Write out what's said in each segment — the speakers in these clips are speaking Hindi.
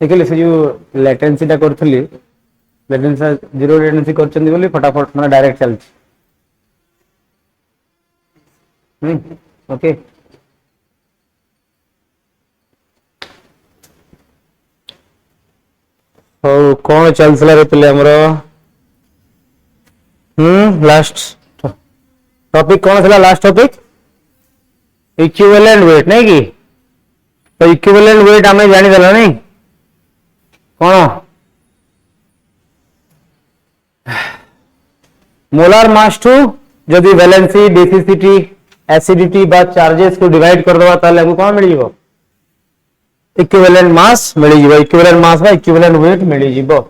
देखिए से जो लेटेंसी टा करथली लेटेंसी जीरो लेटेंसी करछन बोली फटाफट माने डायरेक्ट चलछि ओके हो कौन चलथला रे पिले हमरो लास्ट टॉपिक कौन थला लास्ट टॉपिक इक्विवेलेंट वेट नहीं की तो इक्विवेलेंट वेट आमे जानि देला नहीं कौन मोलार मास टू जदि वैलेंसी डेसिसिटी एसिडिटी बा चार्जेस को डिवाइड कर दवा ताले हमको कौन मिल जिवो इक्विवेलेंट मास मिल जिवो इक्विवेलेंट मास बा इक्विवेलेंट वेट मिल जिवो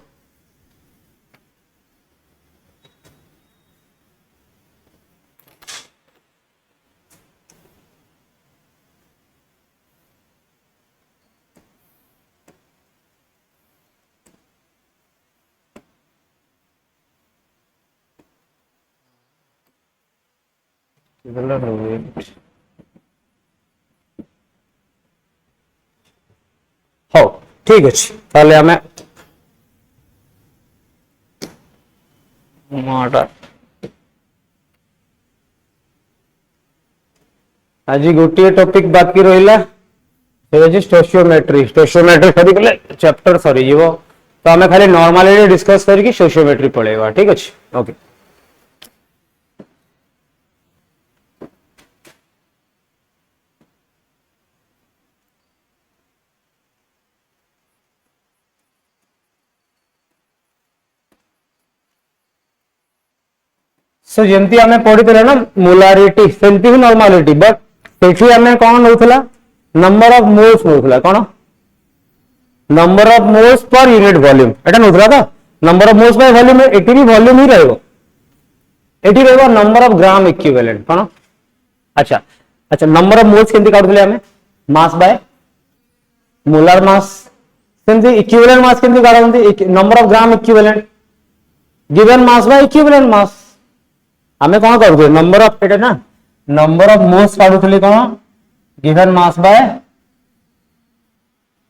हो ठीक अछि ताले हमें माटा आज गोटे टॉपिक बाकी रहिला स्टोशियोमेट्री स्टोशियोमेट्री सरी गले चैप्टर सरी जीवो तो हमें खाली नॉर्मली डिस्कस करके स्टोशियोमेट्री पढ़ेगा ठीक अछि ओके सो जेमती हमें पढ़ी थे ना मोलारिटी सेमती ही नॉर्मालिटी बट सेठी हमें कौन नउथला नंबर ऑफ मोल्स नउथला कौन number of moles per unit volume एटा नउथला तो number of moles by volume एटी भी वॉल्यूम ही रहइबो एटी रहइबो नंबर ऑफ ग्राम इक्विवेलेंट कौन अच्छा अच्छा नंबर ऑफ मोल्स केमती काढुथले हमें मास बाय मोलार मास सेमती इक्विवेलेंट मास केमती काढंती number of gram equivalent given mass by equivalent mass हमें कौन करूँ नंबर ऑफ एटा ना नंबर ऑफ मोल्स काढुथले कौन गिवन मास बाय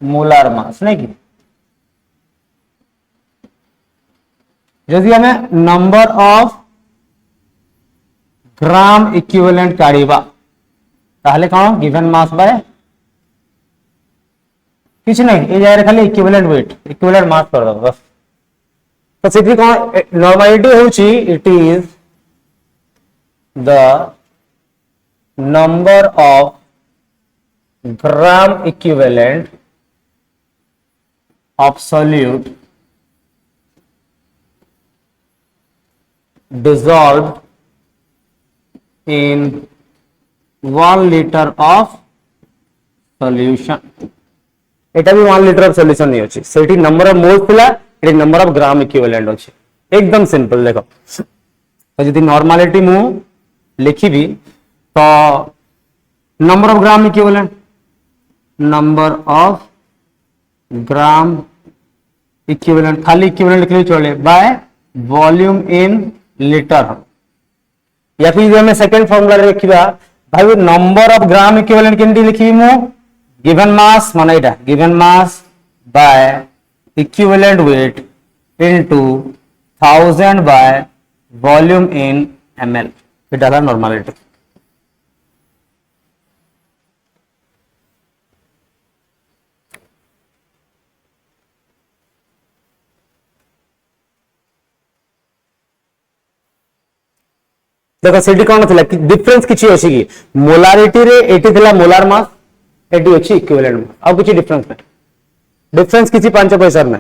मोलार मास नहीं कि यदि हमें नंबर ऑफ ग्राम इक्विवेलेंट काढिबा ताहले कौन गिवन मास बाय किछ नहीं ए जाय खाली इक्विवेलेंट वेट इक्विवेलेंट मास कर दो बस तो सेठी कौन नॉर्मलिटी होची it is the number of gram equivalent of solute dissolved in 1 liter of solution एटा भी 1 liter of solution नहीं अच्छी सेठी नंबर ऑफ मोल्स थिला eighty number of gram equivalent अच्छी एकदम सिंपल देखो तो यदि नॉर्मलिटी मु लिखी तो number of gram equivalent number of gram equivalent खाली इक्विवेलेंट लिखले चले बाय वॉल्यूम इन लीटर या फिर हमें सेकंड फार्मूला लिखिबा भाई नंबर ऑफ ग्राम इक्विवेलेंट केमती लिखिबी मु गिवन मास माने एटा given mass by equivalent weight into 1000 by volume in ml इटा नॉर्मलिटी देखो सेठी कौन थिला कि डिफरेंस किछि अछि कि मोलारिटी रे एटी थिला मोलार मास एटी अछि इक्विवेलेंट मास आ किछि डिफरेंस नै डिफरेंस किछि 5 पैसा नै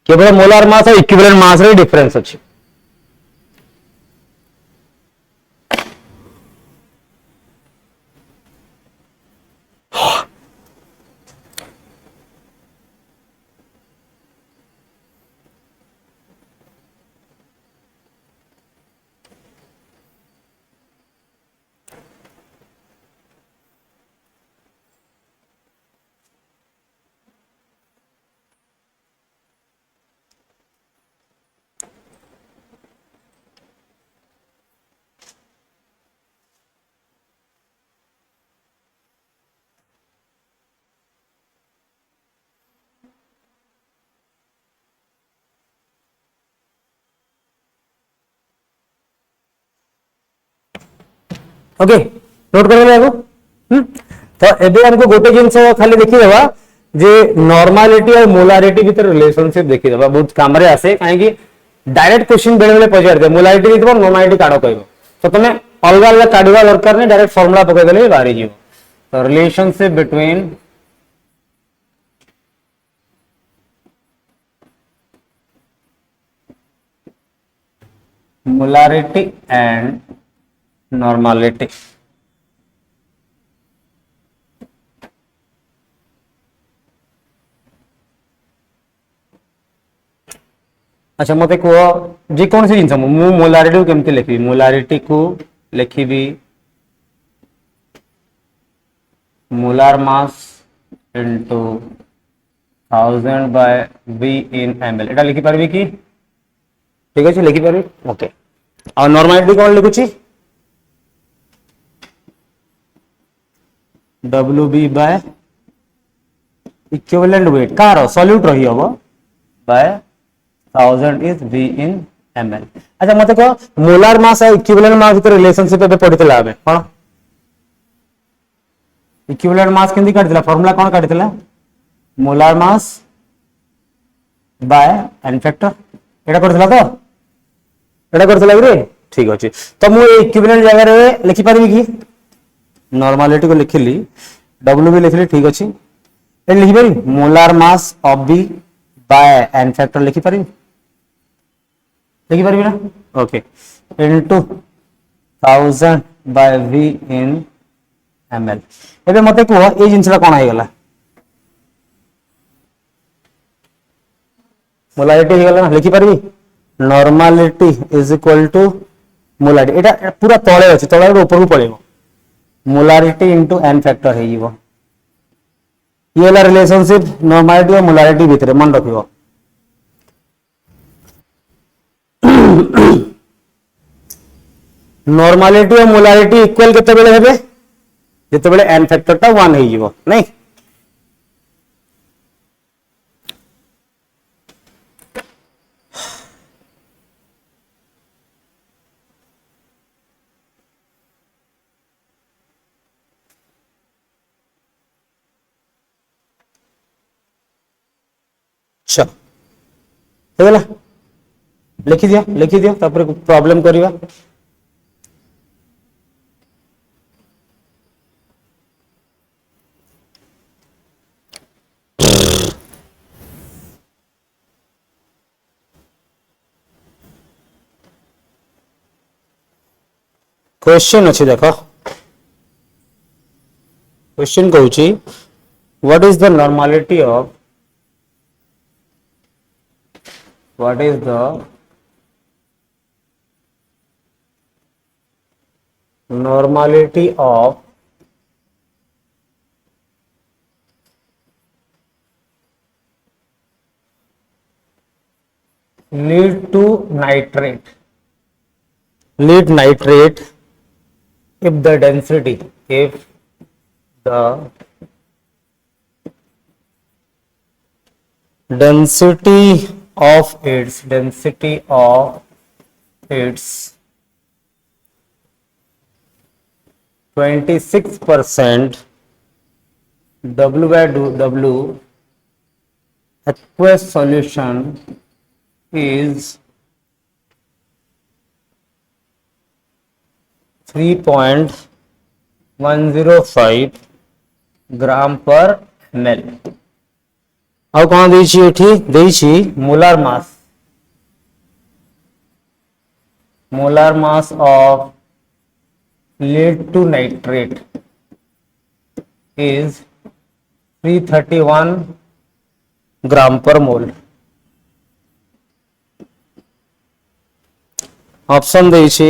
केवल मोलार मास और इक्विवेलेंट मास रे डिफरेंस अछि ओके नोट कर तो एबे हमको गोटे जिनस खाली देखिदेवा जे नॉर्मालिटी और मोलारिटी भीतर रिलेशनशिप देखिदेवा बहुत काम रे आसे काहे डायरेक्ट क्वेश्चन बेले बेले पचार दे मोलारिटी देखिबो नॉर्मालिटी काढो कहबो तो तमे अलग अलग काढवा दरकार नहीं डायरेक्ट फार्मूला पकई देले बाहरी जीवो तो relationship between molarity and normality अच्छा मत कह जे कौन सी जिन मु मोलारिटी को केमती लिखी मोलारिटी को लिखी molar mass into 1000 by v in ml एटा लिखि पारबी कि ठीक है लिखि पारबी ओके और नॉर्मालिटी कौन लिखुची wb बाय इक्विवेलेंट वेट कार सॉल्यूट रही हबो by 1000 is v in ml अच्छा मत कह मोलार मास और इक्विवेलेंट मास भीतर रिलेशनशिप पे पड़ितला हबे कोन इक्विवेलेंट मास केंदी काटितला फार्मूला कोन काटितला molar mass by N factor एटा करथला तो एटा करथला रे ठीक अछि तो मु इक्विवेलेंट जगह रे लिखि पारबी कि नॉर्मालिटी को लिखिली w भी लिखिली ठीक अछि ए लिखि पारी molar mass of B by N factor लिखि पारी ना okay into 1000 by v in ml एबे मते को ए जिंसला कोन आइ गला मोलारिटी हो गला लिखि पारबी normality is equal to molarity एटा पूरा तळे अछि तळे ऊपर को पळेबो मोलारिटी इनटू एन फैक्टर हे जीवो ये वाला रिलेशनशिप नॉर्मालिटी और मोलारिटी भीतर मन रखिबो नॉर्मालिटी और मोलारिटी इक्वल केते बेले हेबे जेते बेले एन फैक्टर टा 1 हे जीवो नहीं अच्छा हो गला लिखि दियो तापर प्रॉब्लम करिवा क्वेश्चन अच्छी देखो क्वेश्चन कहूची what is the normality of what is the normality of lead to nitrate if the density of its 26% W by W aqueous solution is 3.105 ग्राम पर ml ଆଉ କଣ ଦେଇଛି ଏଠି ଦେଇଛି molar mass of lead to nitrate is 331 ग्राम पर मोल ऑप्शन ଦେଇଛି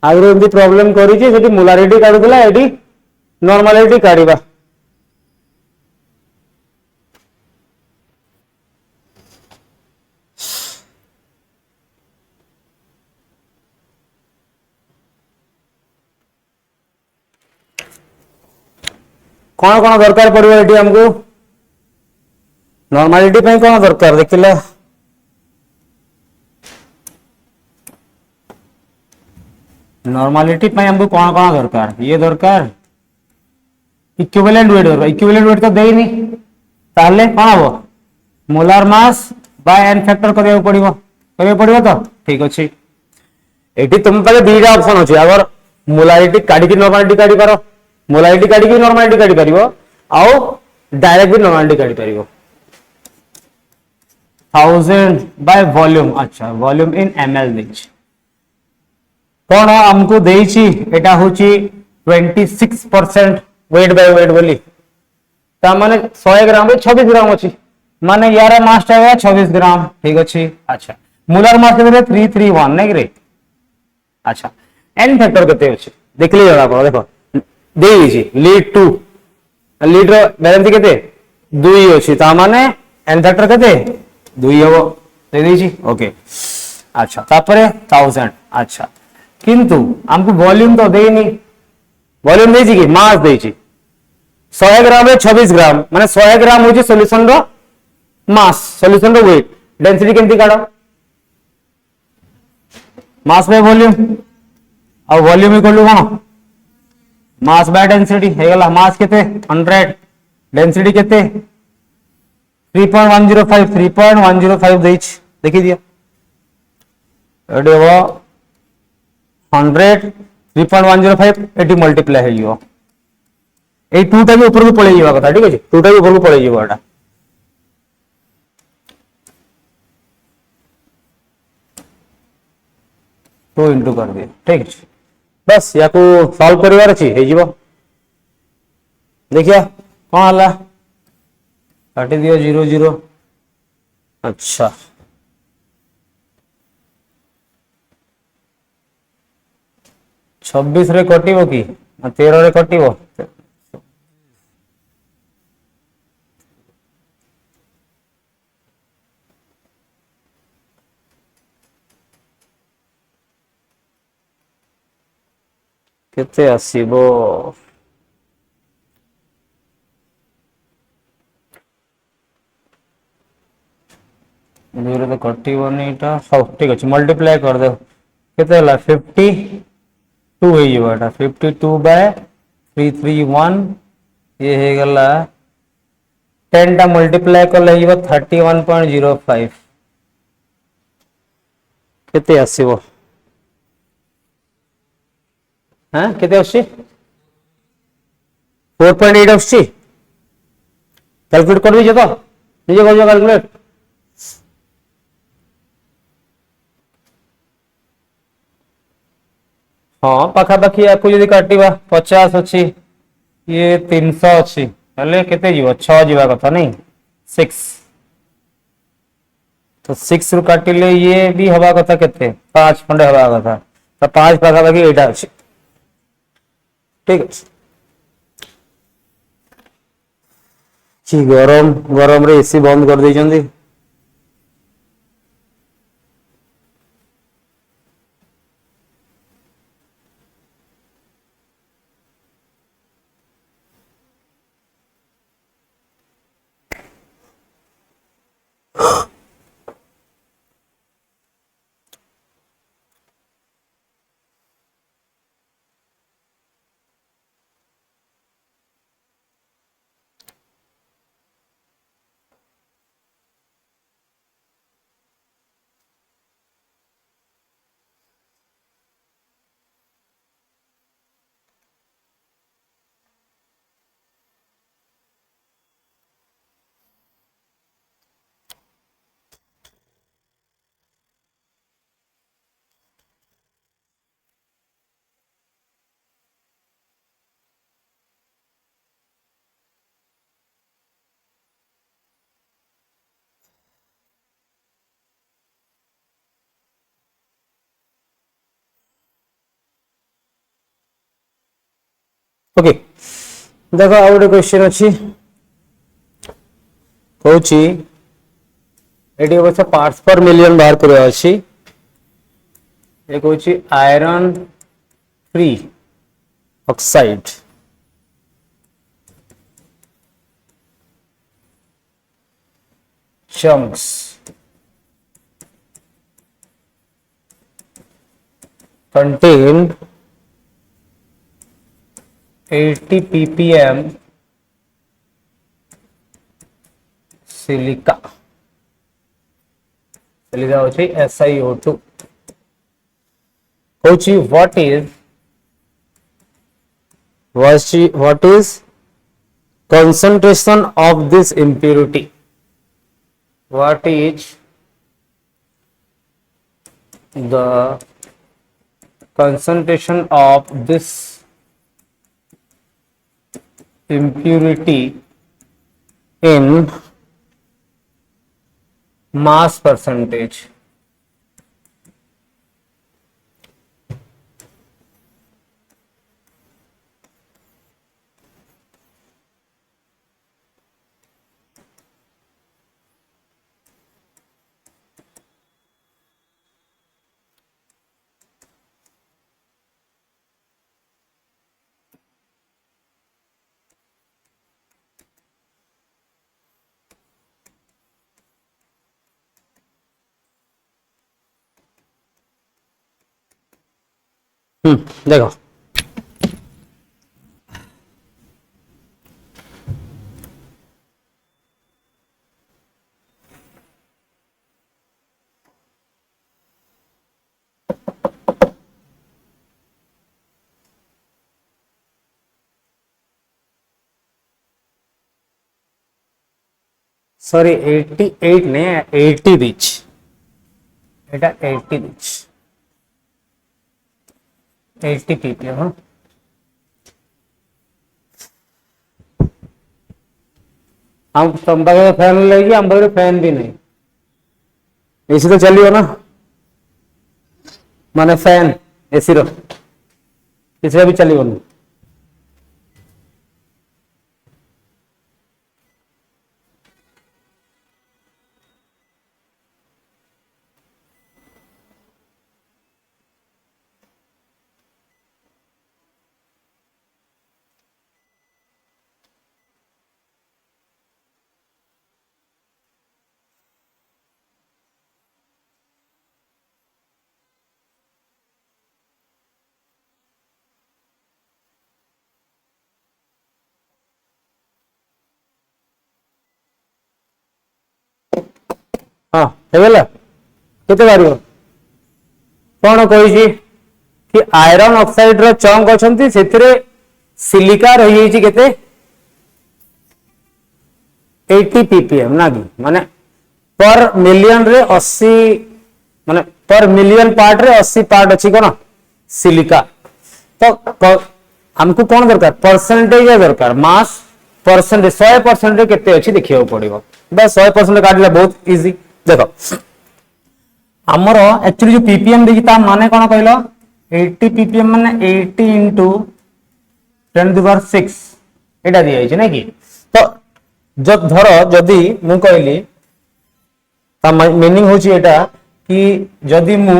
आगु एमती प्रॉब्लम करिछि सेठी मोलारिटी काढुतला एठी नॉर्मलिटी काढिबा कौन कौन दरकार पड़ो ये आमको नॉर्मलिटी पे कौन दरकार देखिला नॉर्मलिटी पे हमको कौन कौन दरकार ये दरकार इक्विवेलेंट वेट दरकार इक्विवेलेंट वेट तो देनी ताले कौन हबो molar mass by N factor करिया पड़िबो तो ठीक अछि एठी तुम पाले दीटा ऑप्शन अछि अगर मोलारिटी काढी की नॉर्मलिटी काढी पारो मोलारिटी काढी की नॉर्मलिटी काढी परिबो आउ डायरेक्ट भी नॉर्मलिटी काढी परिबो 1000 बाय वॉल्यूम अच्छा वॉल्यूम इन ml देछि कौन हमको देछि एटा होछि 26% वेट बाय वेट बोली ता माने 100 ग्राम रे 26 ग्राम अछि माने यार मास टा 26 ग्राम ठीक अछि अच्छा मोलार मास केते 331 नै रे अच्छा एन फैक्टर केते अछि देखली जरा पर देखो देई छी लीड 2 लीड रो बैलेंस केते 2 अछि ता माने एन फैक्टर केते 2 हबो दे देई छी ओके अच्छा तापरे 1000 अच्छा किंतु हमको वॉल्यूम तो देनी वॉल्यूम देछि कि मास देछि 100 ग्राम रे 26 ग्राम माने 100 ग्राम होछि सॉल्यूशन रो मास सॉल्यूशन रो वेट डेंसिटी केमती काढो मास बाय वॉल्यूम और वॉल्यूम इक्वल टू कोन मास बाय डेंसिटी हे गला मास केते 100 डेंसिटी केते 3.105 देछि देखि दिया एडे वो 100 3.105 एटी मल्टीप्लाई हेइयो ए 2 टा भी ऊपर को पळेइ जीवा कथा ठीक अछि 2 टा भी ऊपर को पळेइ जीवा एटा तो इंटू कर दिए ठीक अछि बस याको सॉल्व करिवार अछि हे जीवो देखिया कोन हला काटी दियो 0 0 अच्छा 26 रे कटिबो की 13 रे कटिबो केते आसीबो 0 तो कटिबोनी एटा हो ठीक अछि मल्टीप्लाई कर दे केते हला 52 हे जीवो एटा 52 बाय 331 ये हे गला 10 टा मल्टीप्लाई कर ले जीवो 31.05 केते आसीबो हां केते आसी 4.8 आसी कैलकुलेट कर दीजिए तो निजे कर कैलकुलेट हाँ पाखापाखि या यदि काटिबा 50 अच्छी ये 300 अच्छी हेले केते जीवो 6 जीवा कथा नहीं 6 तो 6 रु काटिले ये भी हवा कथा केते 5 खंडे हवा कथा तो 5 पाखापाखि एटा अच्छी ठीक है कि गरम गरम रे एसी बंद कर देइछंदी ओके देखो आ गोटे क्वेश्चन अच्छी कौची एटी अवश्य पार्ट्स पर मिलियन बाहर करवा अच्छी ये Cauchy iron free oxide chunks contained 80 ppm silica होची SiO2 होची what is concentration of this impurity what is the concentration of this impurity in mass percentage देखो सॉरी 88 ने 80 दीच एटा 80 दीच 80 ppm हाँ हम तुम पाखे फैन लगी हम पाखे फैन भी नहीं एसी तो चलियो ना माने फैन एसी रो किसी भी चलियो ना हाँ केते बारी कौन कही कि आयरन ऑक्साइड रो चंक अछंती सेथिरे सिलिका रही जाइछि केते 80 ppm ना कि माने पर मिलियन रे 80 माने पर मिलियन पार्ट रे 80 पार्ट अछि कोन सिलिका तो हमको कौन दरकार परसेंटेज दरकार मास परसेंटेज 100% रे केते अछि देखियो पड़िबो बस 100% काटला बहुत इजी देखो आमर एक्चुअली जो पीपीएम देखि ता माने कोन कहलो 80 ppm माने 80 into 10 to the power 6 एटा दिया छै नै कि तो जब धरो जदी मु कहली ता मीनिंग होची एटा कि जदी मु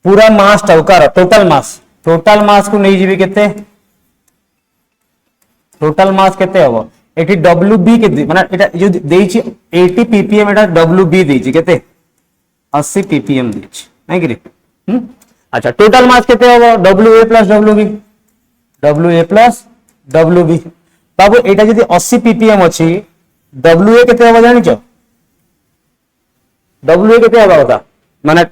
पूरा मास टाउकार टोटल मास को नहीं जीवी केते टोटल मास केते हबो एठी डब्ल्यूबी के माने एटा जो देइछि 80 ppm एटा डब्ल्यूबी देइछि केते 80 ppm देइछि नै कि अच्छा टोटल मास केते हबो डब्ल्यूए प्लस डब्ल्यूबी बाबू एटा जदी 80 ppm अछि डब्ल्यूए केते हबो जानि छ डब्ल्यूए केते हबा कथा माने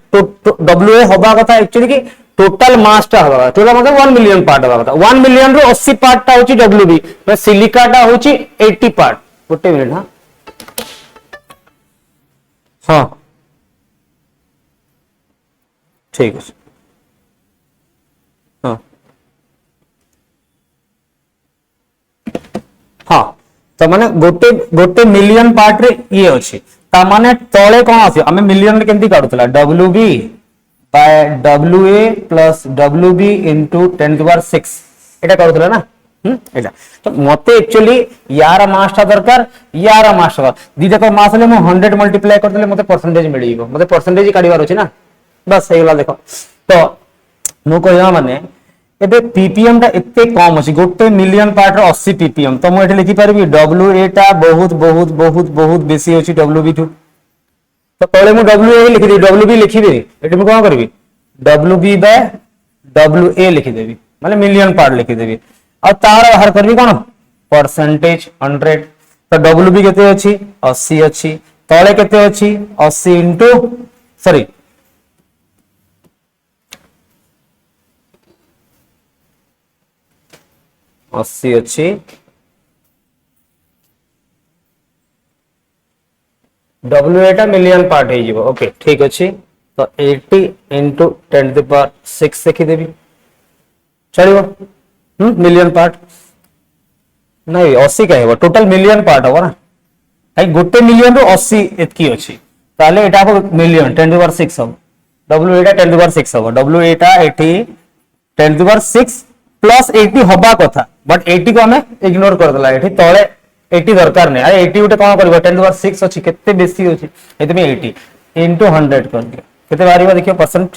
डब्ल्यूए हबा कथा एक्चुअली कि टोटल मास टा हबा टोटल मतलब 1 मिलियन पार्ट हबा कथा 1 मिलियन रो 80 पार्ट टा होची डब्ल्यूबी तो सिलिका टा होची 80 पार्ट गोटे मिनिट हां हां ठीक है हां हां तो माने गोटे गोटे मिलियन पार्ट रे ये अछि ता माने तळे कोन आसी हमें मिलियन रे केंती काढुतला WB by WA plus WB into 10 to the power 6 এটা করুছিল না এটা তো মতে एक्चुअली यार मास टा दरकार यार मास टा दिटा को मास ले मु 100 मल्टीप्लाई कर देले मते परसेंटेज मिल जीवो मते परसेंटेज काढिबार अछि ना बस हेला देखो तो मु कहया माने एबे पीपीएम टा एते कम अछि गोटे मिलियन पार्ट रो 80 पीपीएम तो मु एठी लिखि परबी डब्ल्यूए टा बहुत बहुत बहुत बहुत बेसी अछि डब्ल्यूबी टू तो तले मु डब्ल्यूए लिखि दे डब्ल्यूबी लिखिबे एठी मु कोन करबी डब्ल्यूबी बाय डब्ल्यूए लिखि देबी माने मिलियन पार्ट लिखि देबी और तार बाहर करबी कोन परसेंटेज 100 तो डब्ल्यूबी केते अछि 80 अछि तळे केते अछि 80 इनटू सॉरी 80 अच्छी डब्ल्यू एटा मिलियन पार्ट है जीवो ओके ठीक अच्छी तो 80 इंटू 10 टू पावर 6 लिखिदेवी चलो मिलियन पार्ट नहीं 80 कह टोटल मिलियन पार्ट हम ना कहीं गोटे मिलियन रु 80 एतकी अच्छी ताले एटा को मिलियन 10 टू पावर 6 हम डब्ल्यू एटा 10 टू पावर 6 हम W Etah 80 10 to power 6 plus 80 हबा कथा बट 80 को हमें इग्नोर कर देला एठी तळे 80 दरकार नहीं अरे 80 उठे कौन कर 10 टू पावर 6 अच्छी केते बेसी अच्छी एतमे 80 इनटू 100 कर दियो केते बारीबा देखियो परसेंट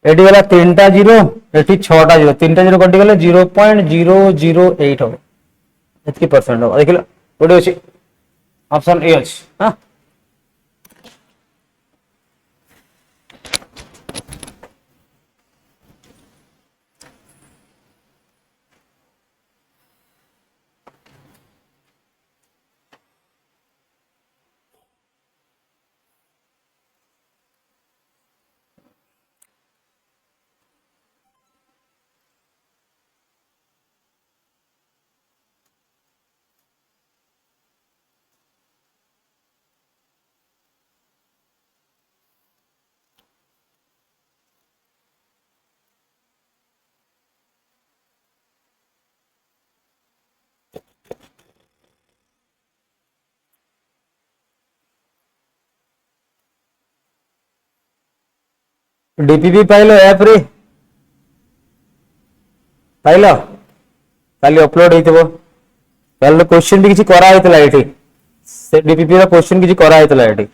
एटी गला 3टा जीरो एटी 6टा जीरो 3टा जीरो कटि गले 0.008 हो एतकी परसेंट हो देखिलो कोडी अछि ऑप्शन ए अछि हां डीपीपी पाइलो ऐप रे पाइलो काली अपलोड हेतिबो काली क्वेश्चन भी किछि करा हेतला एठी से डीपीपी रा क्वेश्चन किछि करा हेतला एठी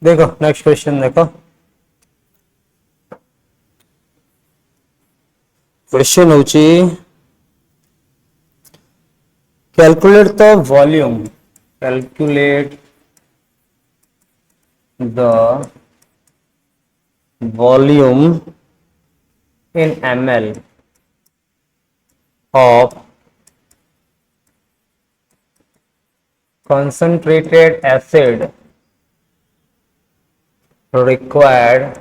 देखो नेक्स्ट क्वेश्चन देखो क्वेश्चन होची calculate the volume calculate the volume in ml of concentrated acid required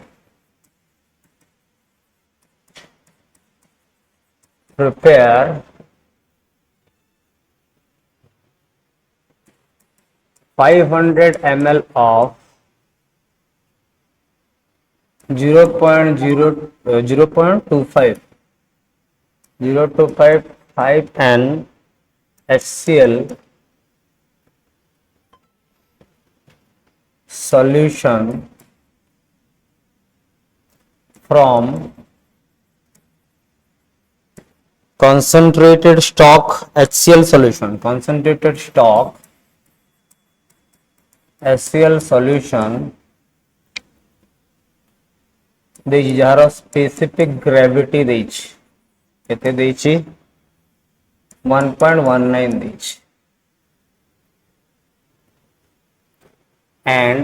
prepare 500 ml of 0.025 5 HCl solution from concentrated stock HCl solution, concentrated stock HCl solution ଦେଇଛି ଯାହାର ସ୍ପେସିଫିକ ଗ୍ରାଭିଟି ଦେଇଛି କେତେ ଦେଇଛି 1.19 ଦେଇଛି and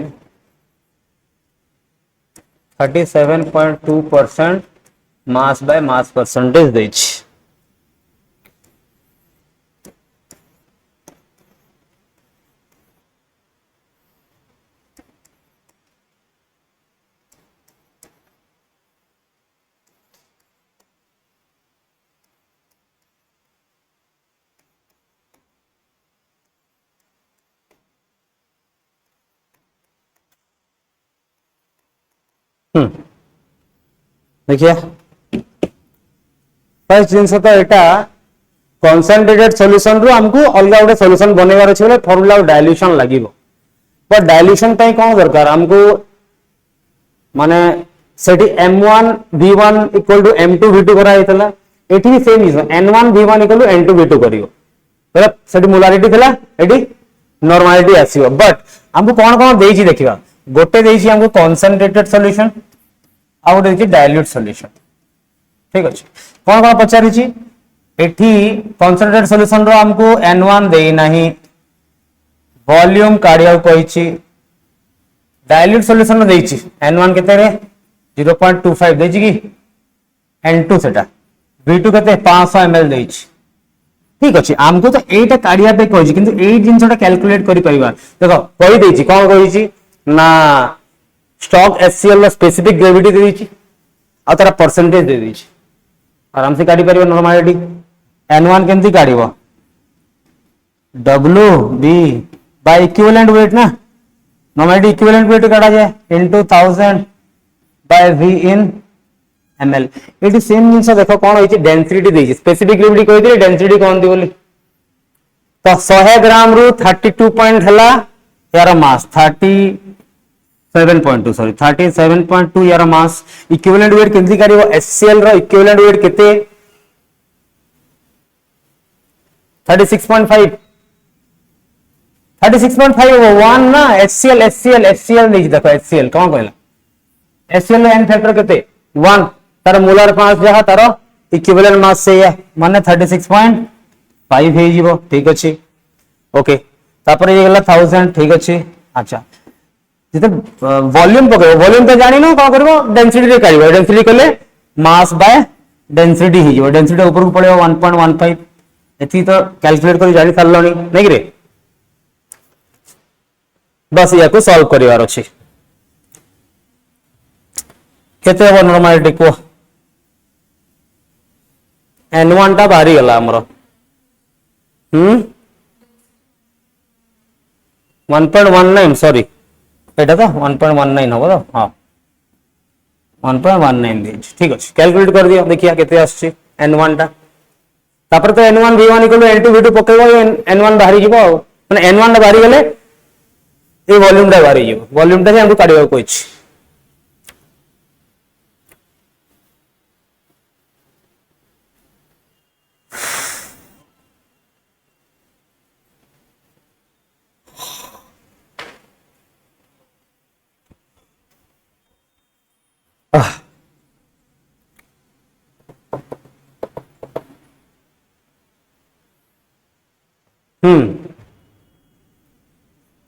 37.2% mass by mass percentage ଦେଇଛି देखिए फर्स्ट जिनस तो यहाँ कंसंट्रेटेड सॉल्यूशन रु हमको अलग गोटे सॉल्यूशन बनैबार अछि बोले फॉर्मूला डाइल्यूशन लागिवो पर डाइल्यूशन पई कोन दरकार हमको माने सेठी m1 v1 = m2 v2 करा हेतला एठी भी same is n1 v1 = n2 v2 करियो मतलब सेठी मोलारिटी थिला एठी नॉर्मलिटी आसीबो बट हमको कोन कोन देइछि देखिबा गोटे देइछि हमको कंसंट्रेटेड सॉल्यूशन आ गोटे देइछि डाइल्यूट सॉल्यूशन ठीक अछि कोन कोन पचारिछि एठी कंसंट्रेटेड सॉल्यूशन रो हमको n1 देई नाही वॉल्यूम काढिया कहिछि डाइल्यूट सॉल्यूशन रो देइछि n1 केते रे 0.25 देइछि कि n2 सेटा v2 केते 500 ml देइछि ठीक अछि हमको तो एटा काढिया पे कहिछि किंतु एई जिंसटा कैलकुलेट करि परिबा देखो कहि देइछि कोन कहिछि ना स्टॉक HCl रो स्पेसिफिक ग्रेविटी दे देइछि आ तारा परसेंटेज दे देइछि आराम से काढी परिबो नॉर्मलिटी n1 केमती काढिबो w b bye equivalent wait ना नॉर्मलिटी इक्विवेलेंट वेट काढा जाए into 1000 by v in ml eighty same जिंस देखो कोन होइछि डेंसिटी देइछि स्पेसिफिक ग्रेविटी कहि दिले डेंसिटी कोन दी बोली तो 100 ग्राम रु 32 पॉइंट हला यार मास 37.2 यार मास इक्विवेलेंट वेट केमती काढिबो HCl रो इक्विवेलेंट वेट केते 36.5 1 ना HCl नहीं देखो HCl कौन कहला HCl रो n फैक्टर केते 1 तार मोलर मास जहा तार इक्विवेलेंट मास से माने 36.5 हे जीवो ठीक अछि ओके तापर ये गेला 1000 ठीक अछि अच्छा जिते वॉल्यूम पके वॉल्यूम तो जानि न का करबो डेंसिटी रे काढिबो डेंसिटी कले मास बाय डेंसिटी हे जीवो डेंसिटी ऊपर को पड़ेबो 1.15 एथि तो कैलकुलेट करी जानि सारलोनी नै रे बस या को सॉल्व करिवार अछि केते हो नॉर्मलिटी को n1 टा बाहरी गला हमरो 1.19 सॉरी एटा तो 1.19 होबो तो हां 1.19 देछ ठीक अछि कैलकुलेट कर दियो देखिया केते आछि n1 टा तापर तो n1 v1 = n2 v2 पकेबो n1 बाहरी जीवो माने n1 टा बाहरी गेले ए वॉल्यूम टा बाहरी जीवो वॉल्यूम टा हमको काढिबो कोइछि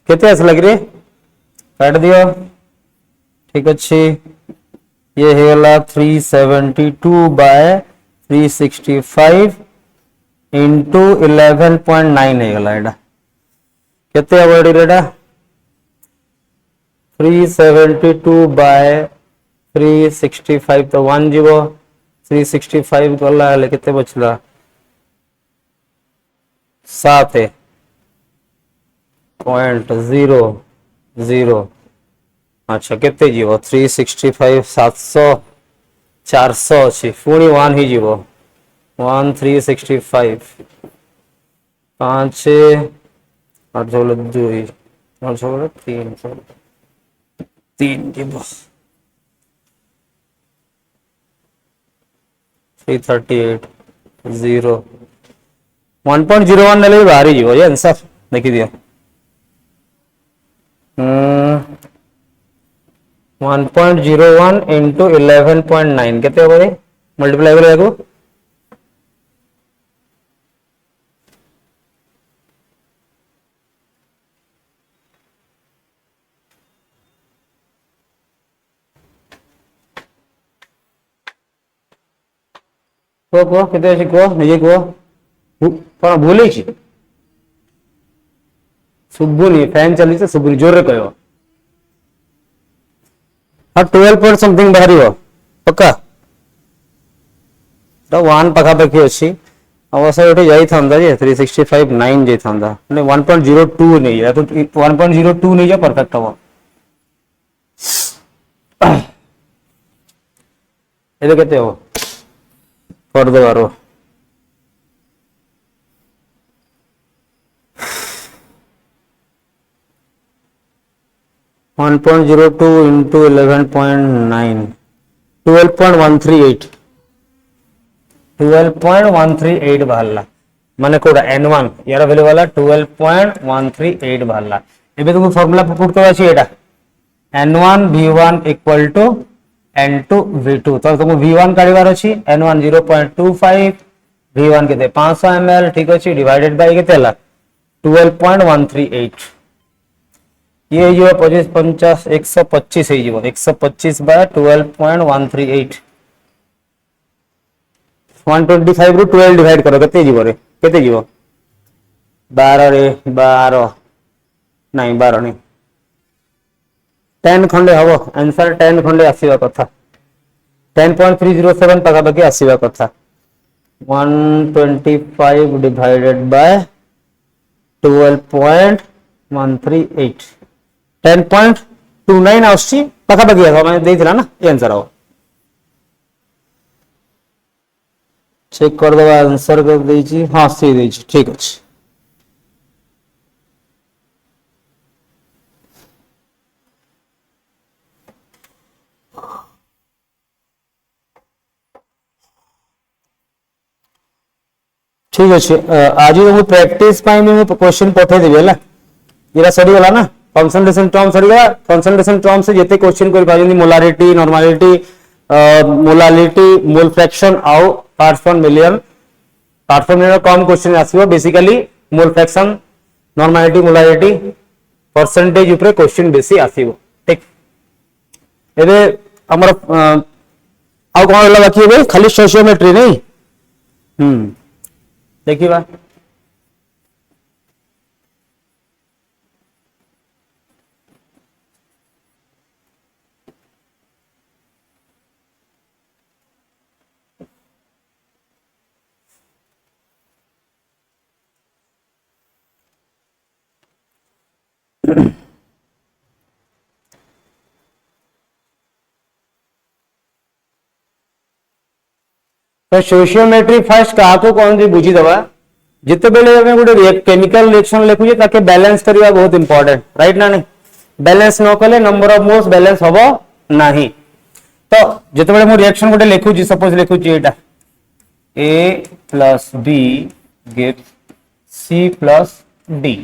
केते आस लग रे काट दियो ठीक अच्छे ये हेला 372 बाय 365 इंटू 11.9 हेगला एटा केते आवडी रेडा 372 बाय 365 तो 1 जीवो 365 गला हेले केते बचला 7.00 अच्छा केते जीवो 365 700 400 अछि पुणी 1 ही जीवो 1 365 5 8 जोड़ 2 8 जोड़ 3 जीवो 338 0 1.01 नेले बाहरी जीवो ये आंसर देखि दियो 1.01 into 11.9 केते हो गए मल्टीप्लाई करेगा को केते अछि को निजे को कोन भूलै छी सुबुनी फैन चली से सुबुनी जोर रे कहयो हाँ 12 पॉइंट समथिंग बाहरी हो पक्का तो 1 पाखापाखि अच्छी अवश्य ये जाई थांदा जे 365 9 जाई थांदा ने 1.02 नहीं है तो 1.02 नहीं जा परफेक्ट हो ये कहते हो कर दो बारो 1.02 into 11.9 12.138 12.138 बाहरला माने कोडा n1 यार वैल्यू वाला 12.138 बाहरला एबे तुम फार्मूला पुट करबा छी एटा n1 v1 equal to n2 v2 तो तुम v1 काढिबार अछि n1 0.25 v1 केते 500 ml ठीक अछि डिवाइडेड बाय केते हला 12.138 ये जो 25 50 125 है जीवो 125 बाय 12.138 125 रु 12 डिवाइड करो केते जीवो रे केते जीवो 12 रे 12 नहीं 12 नहीं 10 खंडे हबो आंसर 10 खंडे आसीबा कथा 10.307 पाखा पाखी आसीबा कथा 125 डिवाइडेड बाय 12.138 10.29 आउची पाखा पाखी मैं देइथिला ना ये आंसर हो चेक कर दबा आंसर कर देइची हां सही देइची ठीक अछि ठीक अच्छे आज मुझे प्रैक्टिस क्वेश्चन पठे देबी है ये सरी गला ना कंसंट्रेशन टर्म सरी गला कंसंट्रेशन टर्म से जिते क्वेश्चन कर पाजनी molarity normality molality mole fraction आउ पार्ट्स पर मिलियन कम क्वेश्चन आसीबो basically mole fraction normality molarity percentage ऊपर क्वेश्चन बेसी आसीबो ठीक एबे हमर आउ कोन होला बाकी एबे खाली स्टोइचियोमेट्री नहीं देखिए तो सोशियोमेट्री फर्स्ट क्या कौन सी बुझी दबा जिते बेले गोटे केमिकल रिएक्शन लिखुचे ताके बैलेंस करवा बहुत इंपोर्टेंट राइट ना नहीं बैलेंस न कले नंबर ऑफ मोल्स बैलेंस हबो नहीं तो जिते बेले मु रिएक्शन गोटे लिखुची suppose लिखुची Etah A plus B gives C plus D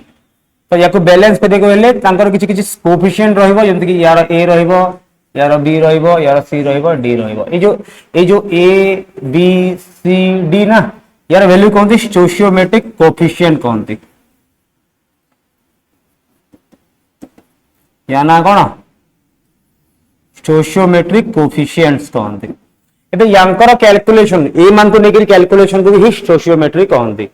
तो या को बैलेंस करने को हेले तांकर किछि किछि कोएफिशिएंट रहइबो जेंति कि यार A रहइबो यार B रहइबो यार C रहइबो D रहइबो ए जो A B C D ना यार वैल्यू कौन थी स्टोइचियोमेट्रिक कोएफिशिएंट कौन थी या ना कौन स्टोइचियोमेट्रिक कोएफिशिएंट्स कौन थी एबे यांकर कैलकुलेशन ए मान को नेकी कैलकुलेशन को ही स्टोइचियोमेट्रिक कौन थी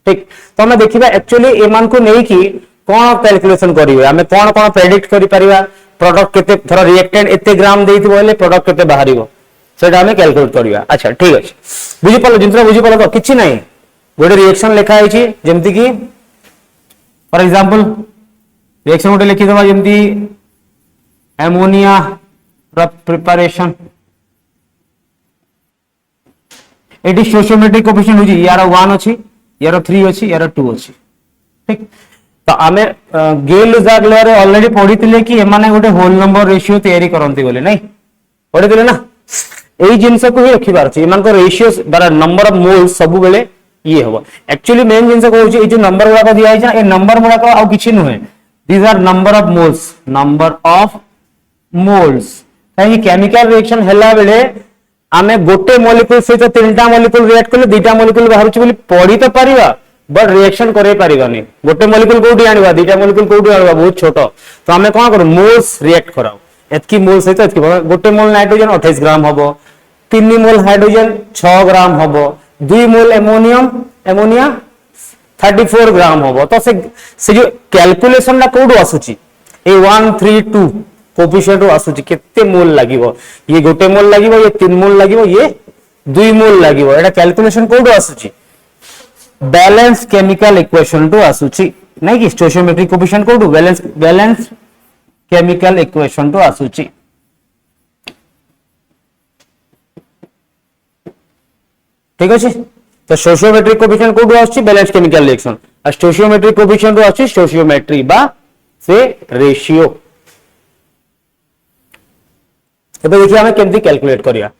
ठीक तो हम देखिबा एक्चुअली ए मान को नेकी कौन कैलकुलेशन करिवे हमें कौन कौन प्रेडिक्ट करि परिबा प्रोडक्ट केते थोड़ा रिएक्टेंट एते ग्राम देइथिबो हेले प्रोडक्ट केते बाहरिबो सेटा हमें कैलकुलेट करिया अच्छा ठीक अछि बुझि पलो जिंतरा बुझि पलो तो किछि नाही गोटे रिएक्शन लिखा है जमती कि फॉर एग्जांपल रिएक्शन गोटे लिखि दबा जमती एमोनिया प्रिपरेशन एटी स्टोइचियोमेट्रिक कोएफिशिएंट होची यार 1 अछि यार 3 अछि यार 2 अछि ठीक तो आमे गेल जागले रे ऑलरेडी पढितिले कि एमाने गोटे होल नंबर रेशियो तयारी करंती बोले नहीं पढितिले ना एई जिंस को ही रखि बार छी एमान को ratio bar number of moles सब बेले ये हबो एक्चुअली मेन जिंस को होची ए जो नंबर वाला दिया है ए नंबर वाला को आउ किछि नुहे these are number of moles कहीं केमिकल रिएक्शन हला बेले आमे गोटे मॉलिक्यूल सहित तीनटा मॉलिक्यूल रिएक्ट करले दीटा मॉलिक्यूल बाहर छी बोली पढी तो परिबा बट रिएक्शन करे परिबानी गोटे मॉलिक्यूल कोठी आनिबा दीटा मॉलिक्यूल कोठी आनिबा बहुत छोटो तो आमे कोन करू मोल्स रिएक्ट कराओ एतकी मोल सहित एतकी गोटे मोल नाइट्रोजन 28 ग्राम हबो 3 मोल हाइड्रोजन 6 ग्राम हबो 2 मोल एमोनिया 34 ग्राम हबो तो से जो कैलकुलेशन ना कोडो आसुची ए 132 कोएफिशिएंट आसुची केते मोल लागिवो ये गोटे मोल लागिवो ये 3 मोल लागिवो ये 2 मोल लागिवो एटा कैलकुलेशन कोडो आसुची बैलेंस केमिकल इक्वेशन टू आसुची नहीं कि स्टोइचियोमेट्रिक कोएफिशिएंट कोडो बैलेंस केमिकल इक्वेशन टू आसुची ठीक अछि तो स्टोइचियोमेट्रिक कोएफिशिएंट कोडो आसुची बैलेंस केमिकल रिएक्शन आ स्टोइचियोमेट्रिक कोएफिशिएंट आसुची स्टोइचियोमेट्री बा से रेशियो एबे देखिए हमें केमती कैलकुलेट करिया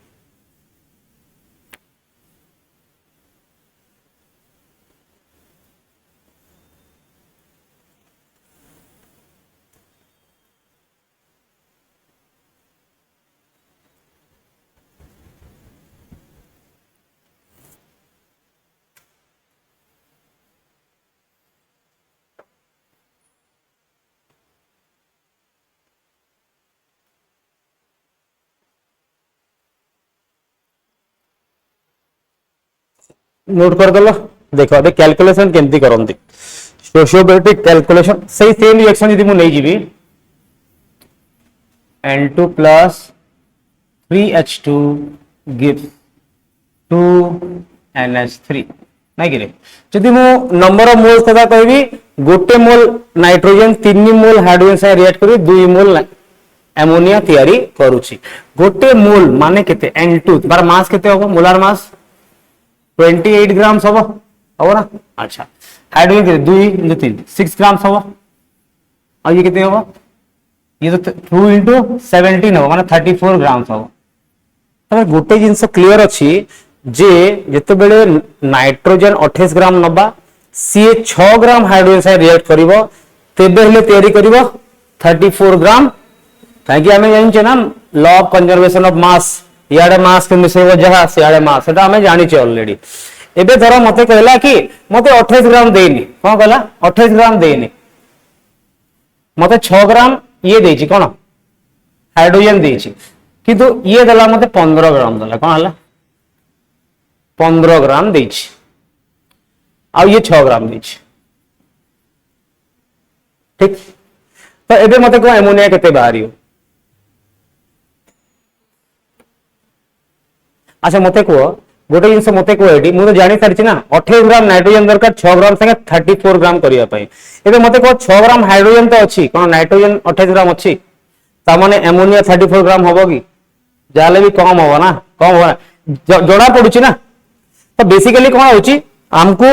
नोट कर दलो देखो अबे कैलकुलेशन केमती करंती स्टोइचियोमेट्रिक कैलकुलेशन सही सेम रिएक्शन यदि मु नै जीवी N2 plus 3H2 gives 2NH3 नहीं गिरे जदि मु नंबर ऑफ मोल्स कथा कहबी गोटे मोल नाइट्रोजन 3 मोल हाइड्रोजन से रिएक्ट करी 2 मोल एमोनिया तयारी करूची गोटे मोल माने केते N2 बार मास केते होबो मोलार मास 28 ग्राम सब हो ना अच्छा हाइड्रोजन के 2 3 6 ग्राम सब और ये कितने होगा ये तो 2 into 17 हो माने 34 ग्राम सब तबे गोटे जिंस क्लियर अछि जे जते बेले नाइट्रोजन 28 ग्राम नबा सी 6 ग्राम हाइड्रोजन से रिएक्ट करिवो तेबे हेले तयारी करिवो 34 ग्राम काहे हमें जानि ना law of conservation of mass याडे मास के मिसेबो जहा सियाडे मास सेटा हमें जानि छै ऑलरेडी एबे धरो मते कहला कि मते 28 ग्राम देनी कोन कहला 28 ग्राम देनी मते 6 ग्राम ये देछि कोन हाइड्रोजन देछि किंतु ये दला मते 15 ग्राम दला कोन हला 15 ग्राम देछि आ ये 6 ग्राम देछि ठीक तो एबे मते को एमोनिया केते बाहरियो अच्छा मते को गोटे जिनस मते को एडी मु तो जानि सारछि ना 28 ग्राम नाइट्रोजन दरकार 6 ग्राम संगे 34 ग्राम करिया पई एबे मते को 6 ग्राम हाइड्रोजन तो अछि कोन नाइट्रोजन 28 ग्राम अछि ता माने एमोनिया 34 ग्राम होबो की जाले भी कम होबो ना कम हो जोड़ा पडुछि ना तो बेसिकली कोन होछि हमको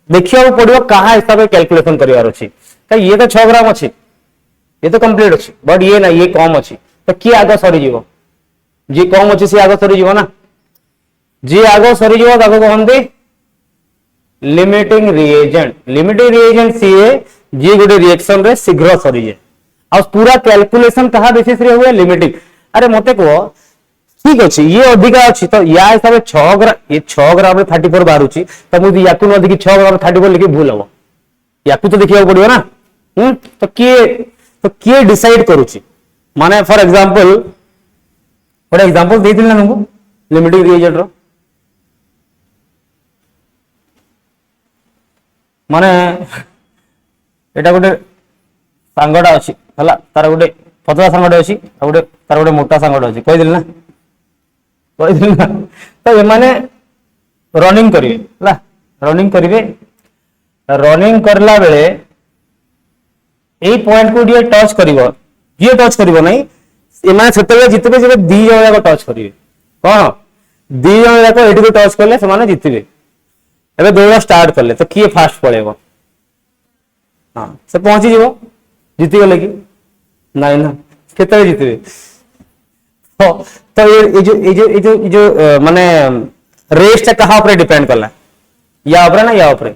देखिया पड़ियो कहा हिसाब से कैलकुलेशन करिवार अछि त ये तो 6 ग्राम अछि ये तो कंप्लीट अछि बट ये ना ये कम अछि तो की आगे सरी जीवो जे कम अछि से आगे सरी जीवो ना जी आगो सरी जीवो ताको कहंती लिमिटिंग रिएजेंट सीए जी गोटे रिएक्शन रे शीघ्र सरी जाए आ पूरा कैलकुलेशन कहा बेसिस रे हुए लिमिटिंग अरे मते को ठीक अछि ये अधिका अछि तो या हिसाब 6 ग्राम ये 6 ग्राम रे 34 बारुची तो मु याकु न देखि 6 ग्राम 34 लिखि भूल हो याकु तो देखिया पड़ियो ना तो के डिसाइड करूची माने फॉर एग्जांपल गोटे एग्जांपल देथिल ना हमको लिमिटिंग रिएजेंट रो माने एटा गोटे सांगडा अछि हला तार गोटे पतला सांगडा अछि आ गोटे तार गोटे मोटा सांगडा अछि कहि दिल ना तो ये माने रनिंग करिवे हला रनिंग करला बेले ए पॉइंट को दिए टच करिवो जे टच करिवो नै एमाने सेतबे जितबे जे दी जण जाक टच करिवे कोन दी जण जाक एठी टच करले से माने जितबे एबे दौड़ स्टार्ट करले तो किए फास्ट पळेबो हां से पहुंची जीवो जीती गले कि नहीं ना केते जीतबे तो ये जो माने रेस टा कहा ऊपर डिपेंड करला या ऊपर ना या ऊपर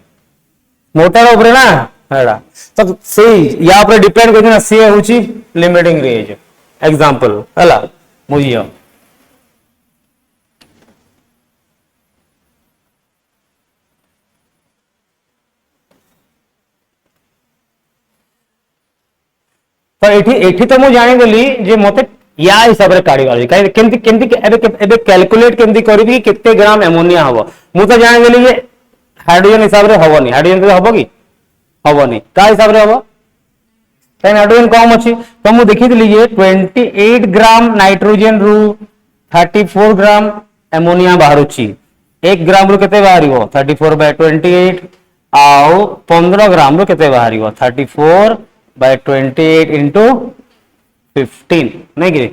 मोटर ऊपर ना हेडा तो सही या ऊपर डिपेंड करछ ना सी होची लिमिटिंग रेंज एग्जांपल हला बुझियो तो एठी तो मु जानि गेली जे मते या हिसाब रे काढी वाली काई केमती केमती एबे कैलकुलेट केमती करबी कि कितने ग्राम एमोनिया हबो मु तो जानि गेली जे हाइड्रोजन हिसाब रे हबोनी हाइड्रोजन तो हबो कि हबोनी का हिसाब रे हबो काई हाइड्रोजन कम अछि तो मु देखि दिली जे 28 ग्राम नाइट्रोजन रु 34 ग्राम एमोनिया बाहरुची 1 ग्राम रु केते बाहरिबो 34/28 आउ 15 ग्राम रु केते बाहरिबो 34/28 into 15 नहीं कि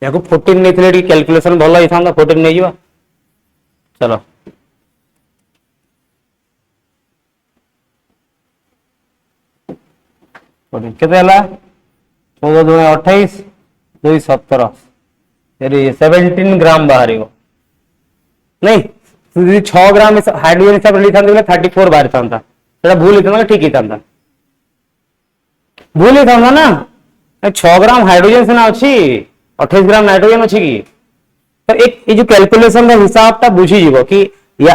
याको 14 नहीं थे कैलकुलेशन भल ही था 14 नहीं जीवा चलो केते हला 14 2 28 2 17 17 ग्राम बाहर नहीं 6 ग्राम हाइड्रोजन हिसाब रे लिखा 34 बाहर था सेटा भूल हिता ठीक हिता भूल था ना 6 ग्राम हाइड्रोजन से ना अच्छी 28 ग्राम नाइट्रोजन अच्छी की तो एक ये जो कैलकुलेशन का हिसाब ता बुझी जीवो कि या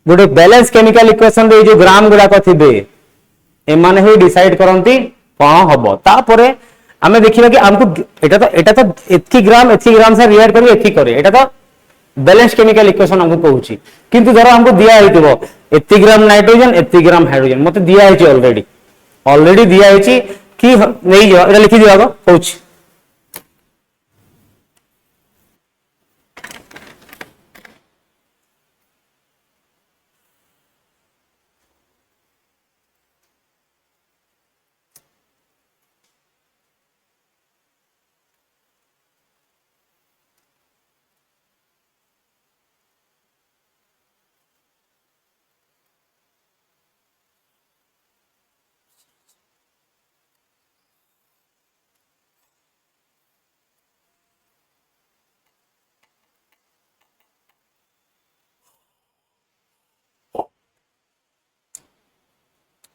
गोटे बैलेंस केमिकल इक्वेशन रे जो ग्राम गुडा को थिबे ए माने ही डिसाइड करंती कोन हबो तापरे हमें देखिबा कि हमको एटा तो एतकी ग्राम से रिएक्ट करी एतकी करे एटा तो बैलेंस केमिकल इक्वेशन हमको कहूची किंतु धर हमको दिया हेतिबो एतकी ग्राम नाइट्रोजन एतकी ग्राम हाइड्रोजन मते दिया हेची ऑलरेडी दिया हेची कि नहीं जो एटा लिखि दिया कहूची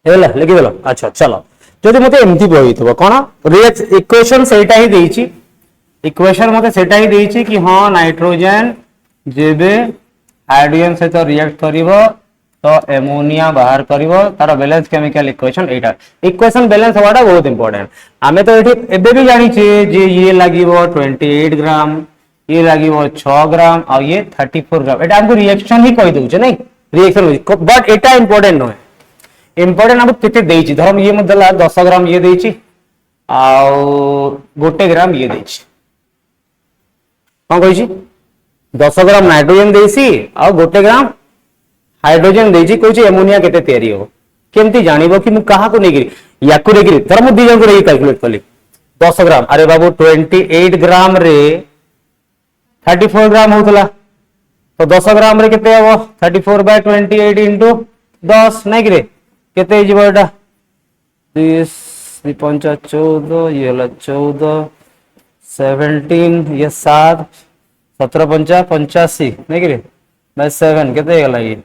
लिखी देल अच्छा चलो जदि मते एमती बहिथबो कोन रिएक्ट इक्वेशन सेटा ही देइची इक्वेशन मते सेटा ही देइची कि हां नाइट्रोजन जेबे हाइड्रोजन से तो रिएक्ट करिवो तो एमोनिया बाहर करिवो तार बैलेंस केमिकल इक्वेशन एटा इक्वेशन बैलेंस होवाटा बहुत इंपोर्टेंट आमे तो एठी एबे भी जानि छे जे ये लागिवो 28 ग्राम ये लागिवो 6 ग्राम और ये 34 ग्राम एटा हमको रिएक्शन ही कहि दउछे नहीं रिएक्शन बट एटा इंपोर्टेंट नय इंपोर्टेंट हम केते देइची धरम ये मधला 10 ग्राम ये देइची आउ गोटे ग्राम ये देइची कोन कहिची 10 ग्राम नाइट्रोजन देइसी आउ गोटे ग्राम हाइड्रोजन देइची कहिची एमोनिया केते तयारी हो केमती जानिबो कि मु कहा को नेगिरी याकु नेगिरी धर मु दी जन को कैलकुलेट कली 10 ग्राम अरे बाबू 28 ग्राम रे 34 ग्राम होतला तो 10 ग्राम रे केते हो 34/28 into 10 नहीं कि केते जीव एटा 30 5 14 ये हला 14 17 ये 7 17 5 85 नहीं कि बाय 7 केते गला ये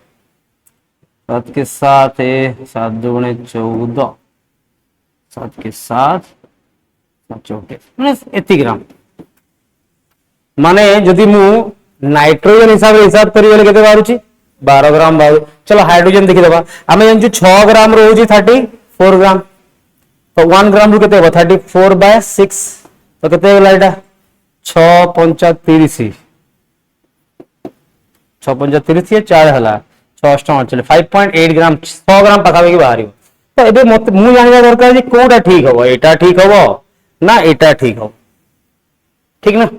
7 के 7 है 7 दुगुणे 14 7 के 7 14 माने 80 ग्राम माने जदि मु नाइट्रोजन हिसाब करी गेले केते बारुची 12 ग्राम बाहर चलो हाइड्रोजन देखि देबा हमें जानछु 6 ग्राम रोजी 34 ग्राम तो 1 ग्राम रु केते हो 34/6 तो केते गला एटा 6 5 30 6 5 30 ये 4 हला 6 8 चले 5.8 ग्राम 100 ग्राम पकावे के बाहर तो एबे मत मु जानिबा दरकार जे कोटा ठीक हो एटा ठीक हो ना एटा ठीक हो ठीक ना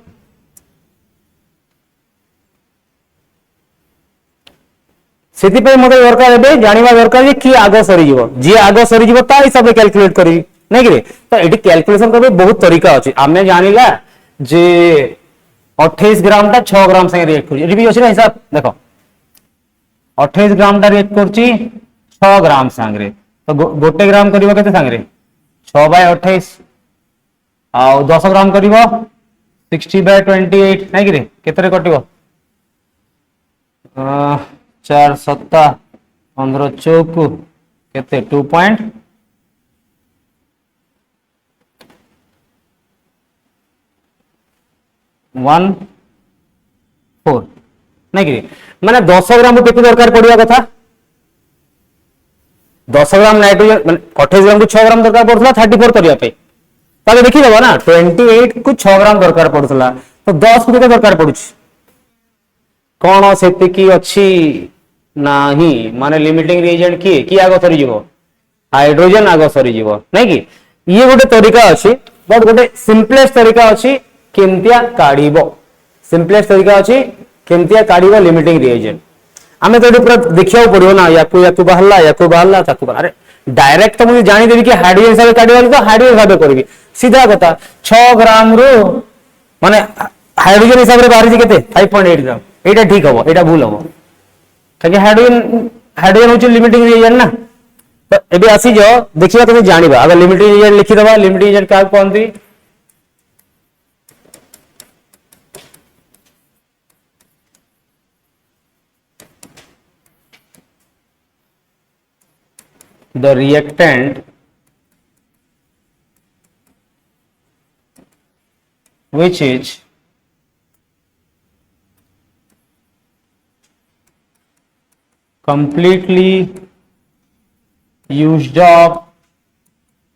सेति पे मते दरकार एबे जानिबा दरकार जे की आगो सरी जीवो जे आगो सरी जीवो ता हिसाब से कैलकुलेट करी नहीं कि तो ये कैलकुलेशन का भी बहुत तरीका अच्छी आम जाना जे 28 ग्राम टा 6 ग्राम संगे रिएक्ट कर भी अच्छे ना हिसाब देख 28 ग्राम टा रिएक्ट कर 6 ग्राम सांगे तो गोटे ग्राम करिवो केते सांगे 6/28 आ 10 ग्राम करिवो 60/28 नहीं कि केते कटिवो 4 7 15 चौक केते 2.14 नहीं कि माने 10 ग्राम केते दरकार पड़िया कथा 10 ग्राम नाइट्रोजन माने 28 ग्राम को 6 ग्राम दरकार पड़ता 34 करिया पे ताले देखि देबो ना 28 को 6 ग्राम दरकार पड़तला तो 10 को केते दरकार पड़ुछि कोन सेति की अछि नाही माने लिमिटिंग रिएजेंट की आगो सरी जीवो हाइड्रोजन आगो सरी जीवो नहीं कि ये गोटे तरीका अछि बट गोटे सिंपलेस्ट तरीका अछि केमतिया काढिबो सिंपलेस्ट तरीका अछि केमतिया काढिबो लिमिटिंग रिएजेंट आमे तो पूरा देखिया पड़ियो ना याकू बाहरला ताकू अरे डायरेक्ट तो मुझे जानी देबी कि हाइड्रोजन हिसाब से काढिबो तो हाइड्रोजन हिसाब से करबी सीधा कथा 6 ग्राम रो माने हाइड्रोजन हिसाब से बाहरी केते 5.8 ग्राम एटा ठीक हबो एटा भूल हबो काहे हाइड्रोजन होची लिमिटिंग रिएजेंट ना तो एबे आसी जाओ देखिबा तुम जानिबा अगर लिमिटिंग रिएजेंट लिखि दबा लिमिटिंग रिएजेंट का कोनती the reactant which is completely used up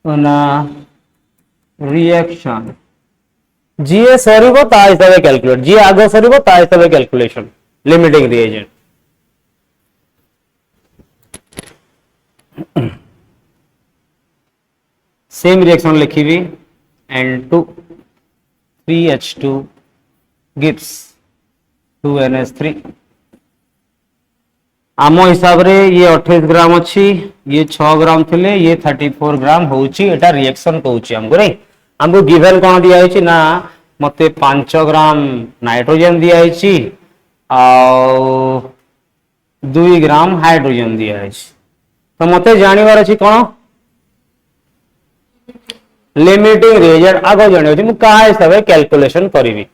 in a reaction जी सरीबो ता हिसाब कैलकुलेट जी आगो सरीबो ता हिसाब calculation limiting reagent same reaction लिखी N2 3H2 gives 2NH3 आम हिसाब रे ये 28 ग्राम अच्छी ये 6 ग्राम थिले ये 34 ग्राम होउची एटा रिएक्शन कहउची हमको रे हमको गिवन कोन दिया होची ना मते 5 ग्राम नाइट्रोजन दिया होची आ 2 ग्राम हाइड्रोजन दिया होची तो मते जानिबार अछि कोन लिमिटिंग रिएजेंट आगो जानि होची मु का हिसाब रे कैलकुलेशन करिवि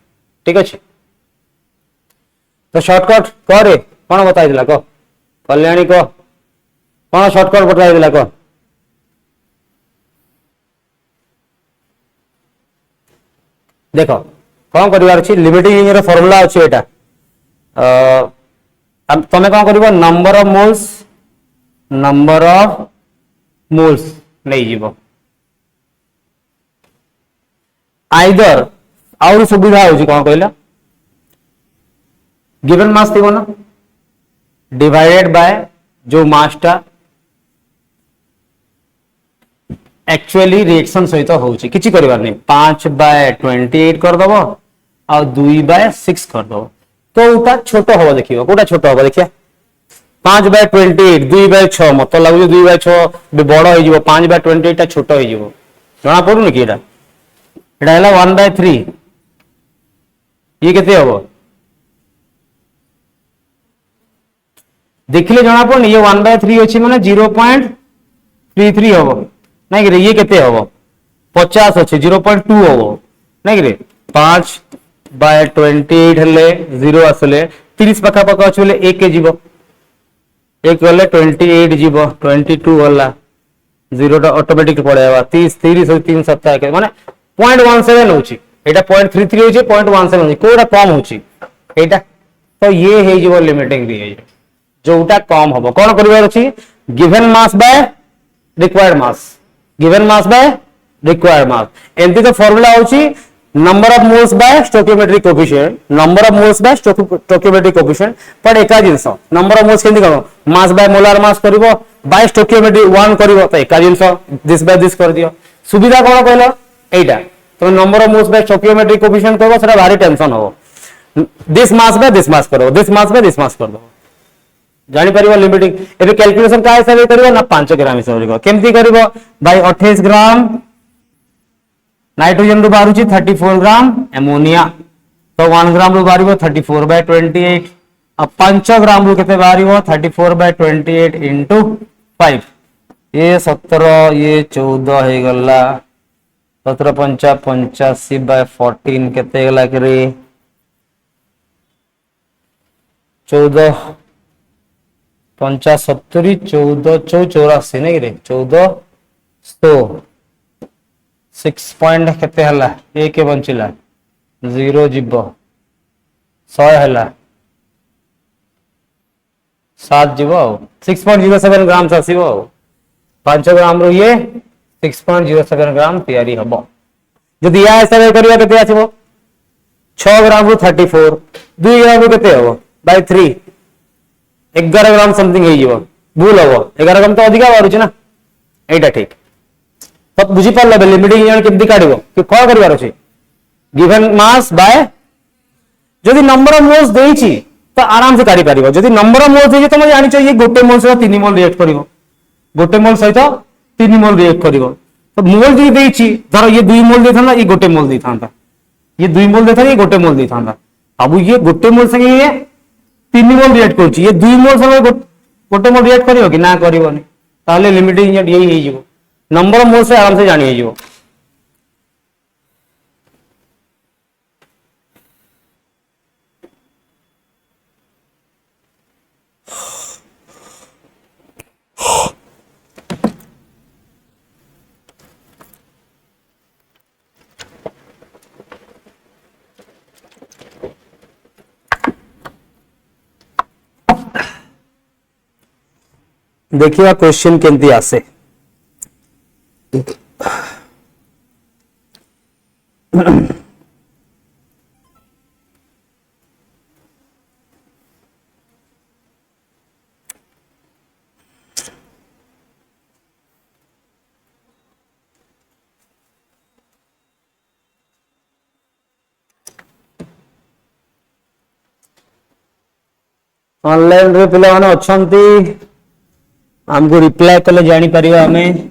ठीक अछि तो शॉर्टकट करे कोन बताइ दिला को कल्याणी को कौन शॉर्टकट बताई दिला को देखो कौन करिवार अछि लिमिटिंग रिएजेंट रो फार्मूला अछि एटा अब तमे कौन करिवो नंबर ऑफ मोल्स नहीं जीवो आइदर आउर सुविधा होछि कौन कहला गिवन मास थिबो ना डिवाइडेड बाय जो मास टा एक्चुअली रिएक्शन सहित होउची किछि करिवार नै 5/28 कर दबो आ 2/6 कर दबो तो उटा छोटो होबो देखियो कोटा छोटो होबो देखिया 5/28 2/6 मत लागु 2/6 बड़ होई जिवो 5/28 टा छोटो होई जिवो जणा पडुनी कि एटा हला 1/3 ये केते होबो देखिले जना पड़नी ये 1/3 अछि माने 0.33 होबो नहीं रे ये केते होबो 50 अछि 0.2 होबो नहीं रे 5/28 हले 0 आसले 30 पका पका अछि बोले 1 के जीवो 1 गले 28 जीवो 22 होला 0 टा ऑटोमेटिक पड़ेबा 30 3 सप्ताह के माने 0.17 होछि एटा 0.33 होछि 0.17 होछि कोडा कम होछि एटा तो ये हे जीवो लिमिटिंग रिएजेंट जोटा कम होबो कोन करिवार अछि given mass by required mass एंती तो फार्मूला होछि number of moles by stoichiometric coefficient पर एका जिंस नंबर ऑफ मोल्स केंदी करो मास बाय मोलार मास करिवो बाय स्टोइकियोमेट्रिक 1 करिवो तो एका जिंस दिस बाय दिस कर दियो सुविधा कोन कहलो एटा तो number of moles by stoichiometric coefficient करबो सेटा भारी टेंशन हो this mass by this mass करो this mass by this mass कर दो जानि परिबो लिमिटिंग एबे कैलकुलेशन का हिसाब करिवो ना 5 ग्राम हिसाब करिवो केमती करिवो भाई 28 ग्राम नाइट्रोजन रू बाहर 34 ग्राम एमोनिया तो 1 ग्राम रू बाहर 34/28 अब 5 ग्राम रू केते बाहर 34/28 इंटू 5 ये 17 ये 14 हो गला 17 पंचा 85/14 केते गला कि 14 पंचा 70 14 84 नहीं रे 14 100 6 पॉइंट केते हला एक बंचिला 0 जीव 100 हला 7 जीव 6.07 ग्राम आसीबो 5 ग्राम रो ये 6.07 ग्राम तैयारी हबो जदि या हिसाब करिया केते आसीबो 6 ग्राम रो 34 2 ग्राम रो केते हबो बाय 3 11 ग्राम समथिंग हो जीवो भूल हबो 11 ग्राम तो अधिका बारुची ना एटा ठीक तो बुझी पारले बे लिमिटिंग यूनिट केमती काढिबो कि कोन करिवार अछि गिवन मास बाय जदि नंबर ऑफ मोल्स देइछि तो आराम से काढी पारिबो जदि नंबर ऑफ मोल्स देइछि तमे जानि चाहिए गोटे मोल सहित 3 मोल रिएक्ट करिवो गोटे मोल सहित 3 मोल रिएक्ट करिवो तो मोल जदि देइछि धर ये 2 मोल देथांदा ये गोटे मोल देथांदा ये 2 मोल देथांदा ये गोटे मोल देथांदा अब ये गोटे मोल संगे ये 3 मोल रिएक्ट करछि ये 2 मोल संगे गोटे मोल रिएक्ट करिवो कि ना करिवोनी ताले लिमिटिंग यूनिट यही हे जिवो नंबर ऑफ मोल से आराम से जानि हे जिवो देखिए क्वेश्चन केमती आसे ऑनलाइन रे पिला माने अछंती हमको रिप्लाई कले जानी परिवा हमें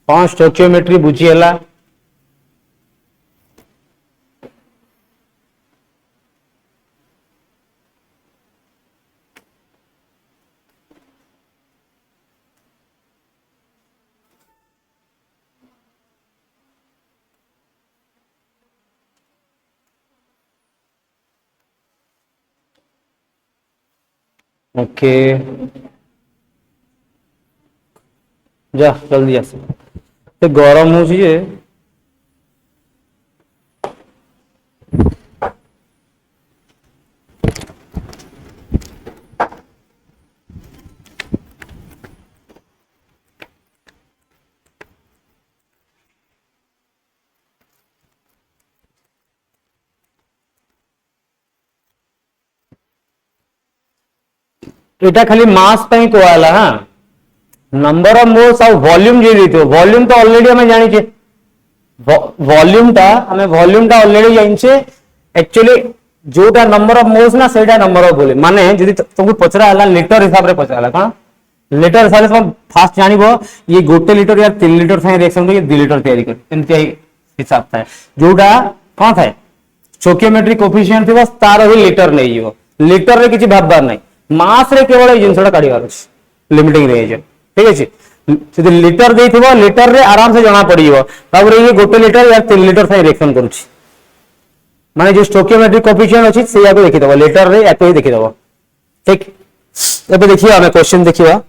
कौन स्टोचियोमेट्री बुझी हला ओके जा जल्दी आस तो गरम हो जे एटा खाली मास पई को आला हां नंबर ऑफ मोल्स और वॉल्यूम जे देतो वॉल्यूम तो ऑलरेडी हमें जानि छे वॉल्यूम टा ऑलरेडी जानि छे एक्चुअली जोटा नंबर ऑफ मोल्स ना सेटा नंबर ऑफ वॉल्यूम माने जदी तुमको पचरा हला लीटर हिसाब रे पचरा हला कोन लीटर हिसाब से फास्ट जानिबो ये गोटे लीटर या 3 लीटर से रिएक्शन को ये 2 लीटर तैयारी कर एमती हिसाब थाए जोटा कोन थाए स्टोकियोमेट्रिक कोएफिशिएंट थिबो तार ही लीटर नै जिवो लीटर रे किछि भाबबार नै मास रे केवल ए जिंसटा काढिबार अछि लिमिटिंग रेंज ठीक अछि जदि लीटर देथिबो लीटर रे आराम से जाना पड़िबो तापर ये गोटे लीटर या 3 लीटर से रिएक्शन करूछि माने जो स्टोकियोमेट्रिक कोएफिशिएंट अछि से याको देखि दबो लीटर रे याको ही देखि दबो ठीक एबे देखियो हमें क्वेश्चन देखियो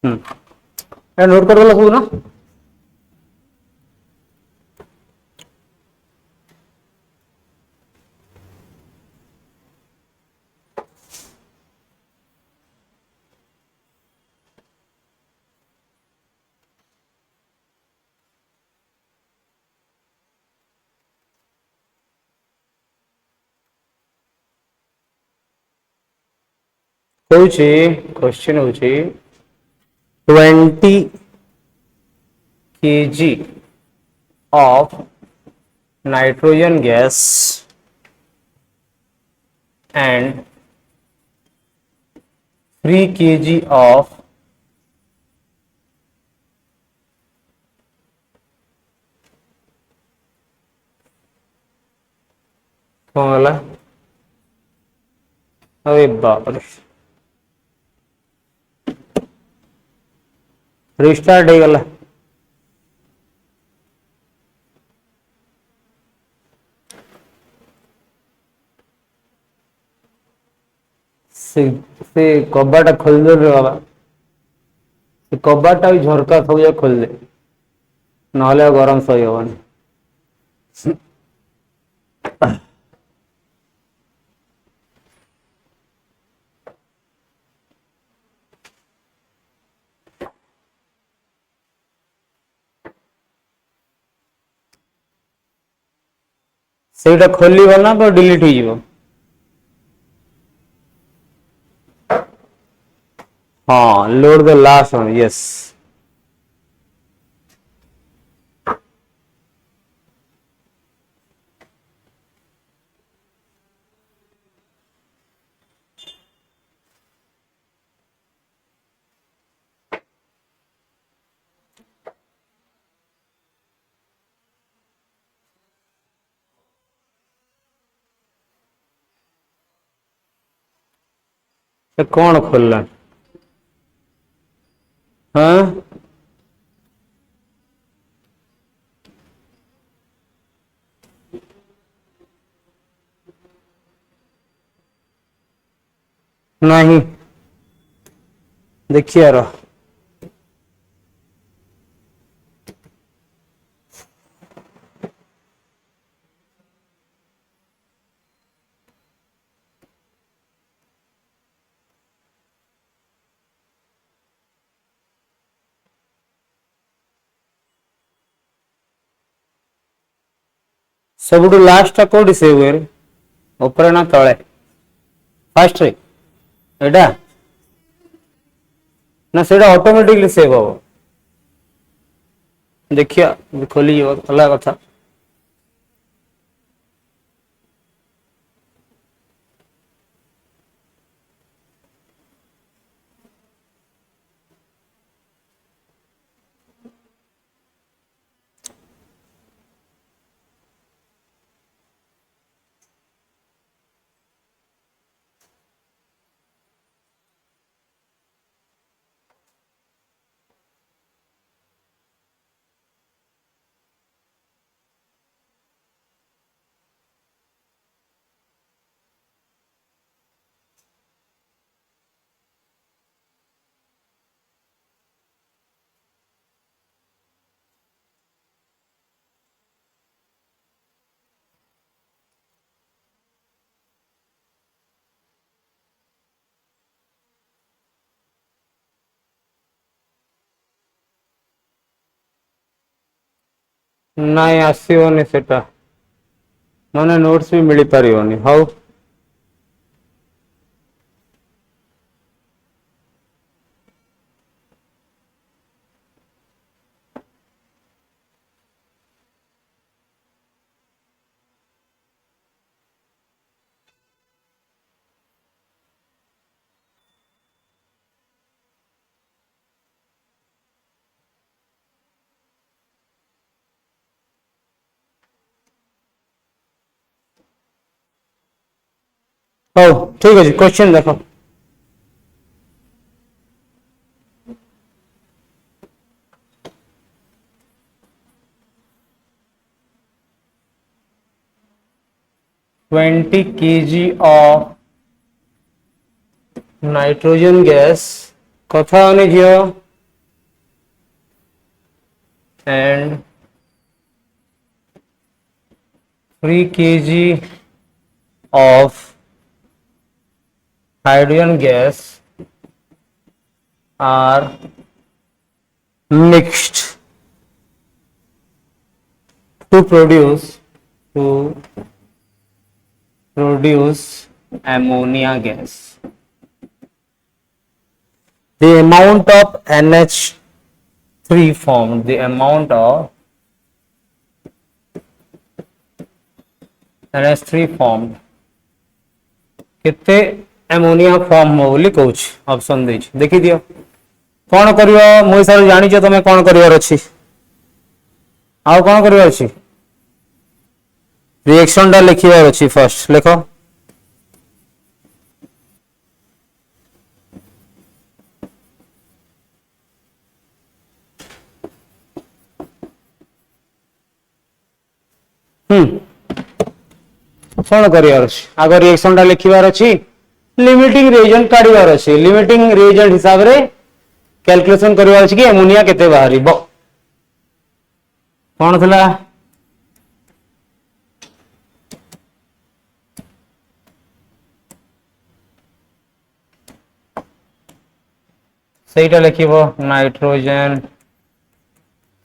नोट कर सब ना क्वेश्चन हूँ 20 kg of nitrogen gas and 3 kg of कौन वाला अरे बाप रे रिस्टार्ट हो गला से कबाटा खोल दे रे बाबा से कबाटा भी झरका सब जा खोल दे नहले गरम सही हबनी ସେଇଟା ଖୋଲିବ ନା ତ ଡିଲିଟ ହେଇଯିବ हाँ load the last one yes कौन खोलना हाँ नहीं देखिए यार सबुठु लास्ट कोडी सेव हुए ऊपर ना तले फास्ट रे एडा ना सेटा ऑटोमेटिकली सेव हो देखिया खोली अलग कथा नाई आसोनी सेटा माने नोट्स भी मिल पारिबनी हाउ हाउ ठीक है क्वेश्चन देखो 20 kg of नाइट्रोजन गैस कथा झील and 3 kg of hydrogen gas are mixed to produce ammonia gas. The amount of NH3 formed, the amount of NH3 formed केते एमोनिया फॉर्म हो बोली कहूँ ऑप्शन दे देखी दियो कौन करियो मो सर जानी छ तमे कौन करिवार अछि आउ कौन करिवार अछि रिएक्शन टा लिखिवार अछि फर्स्ट लिखो कौन करिवार अछि आगे रिएक्शन टा लिखिवार अछि लिमिटिंग रिएजेंट काढिवार अछि लिमिटिंग रिएजेंट हिसाब रे कैलकुलेशन करिवार अछि कि एमोनिया केते बाहरिबो कौन थला ସେଇଟା ଲେଖିବ नाइट्रोजन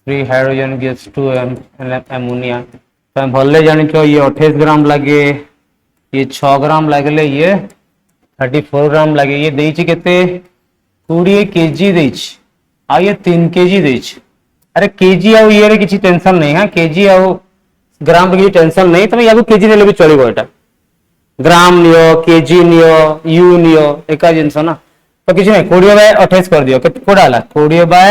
3 हाइड्रोजन गैस 2 एमोनिया तुम भले जानी छो ये 28 ग्राम लगे ये 6 ग्राम लगले ये 34 ग्राम लगे ये देछि केते 20 केजी देछि आ ये 3 केजी देछि अरे केजी आ ये रे किछि टेंशन नहीं है केजी आ ग्राम की टेंशन नहीं तुम या केजी नेले भी चलिबो एटा ग्राम नियो केजी नियो यू नियो एका जिंस ना तो किसी नहीं 20 बाय 28 कर दियो कोड़ा हला 20 बाय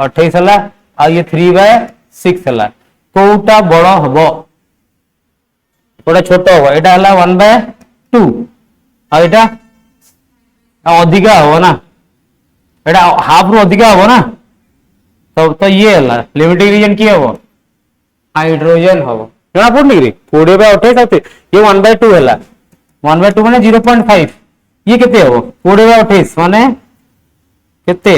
28 हला आ ये 3 बाय 6 हला कोटा बड़ हबो कोटा छोट हबो एटा हला 1 बाय 2 आ एटा अधिका हबो ना एटा हाफ रो अधिका हबो ना तो ये हला लिमिटिंग रीजन की हबो हाइड्रोजन हबो जणा पड़नी रे 20 बाय 28 आते ये 1 बाय 2 हला 1 बाय 2 माने 0.5 ये केते हबो 20 बाय 28 माने केते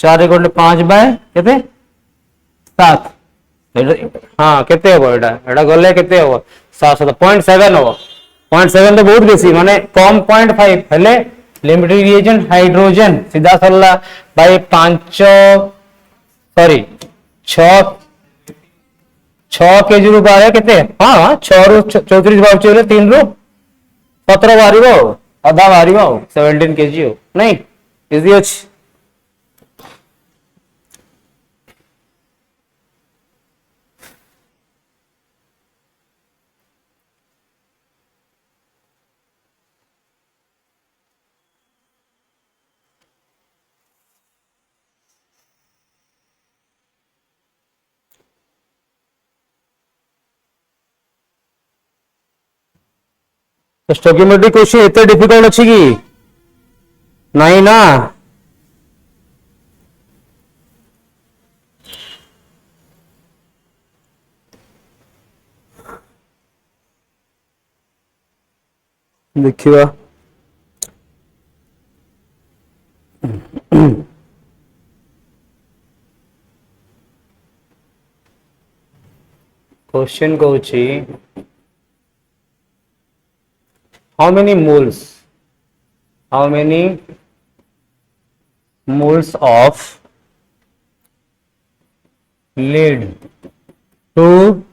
4 गुणे 5 बाय केते 7 हाँ केते हबो एटा गले केते हबो 7 0.7 हबो 0.7 तो बहुत बेसी माने कम 0.5 हेले लिमिटिंग रिएजेंट हाइड्रोजन सीधा सरला बाय 5 सॉरी 6 केजी रु बारे केते हाँ 6 रु 34 बाउचे 3 रु 17 बाहरिबो अधा बाहरिबो 17 केजी हो नहीं इजी अछि तो स्टोकियोमेट्रिक क्वेश्चन इतने डिफिकल्ट अच्छी की नहीं ना देखिए question कहूची how many moles of lead to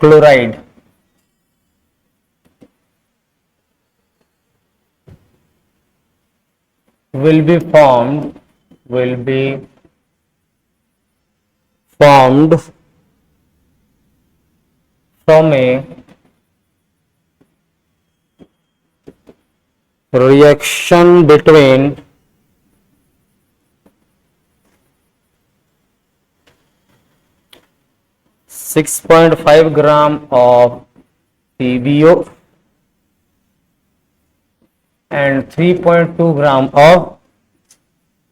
chloride will be formed from a reaction between 6.5 gram of PbO and 3.2 gram of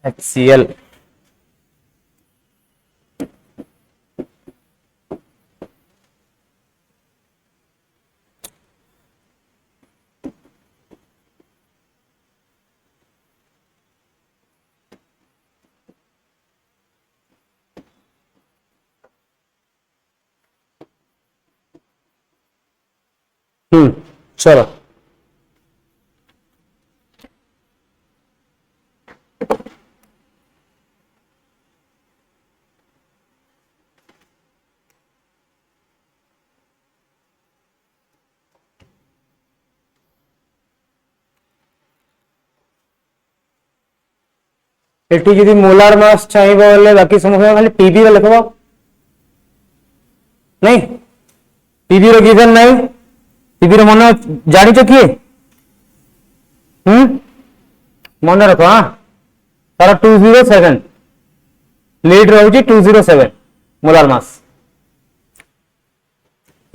HCl. चलो एटी जी मोलार मास चाहिए बाकी समझ खाली पीबी रे लिखबो नहीं पीबी रो गिवन नहीं पीबी रो मन जानिଛ किए मन रख हाँ तार 207 लीड रहुची 207 मोलार मास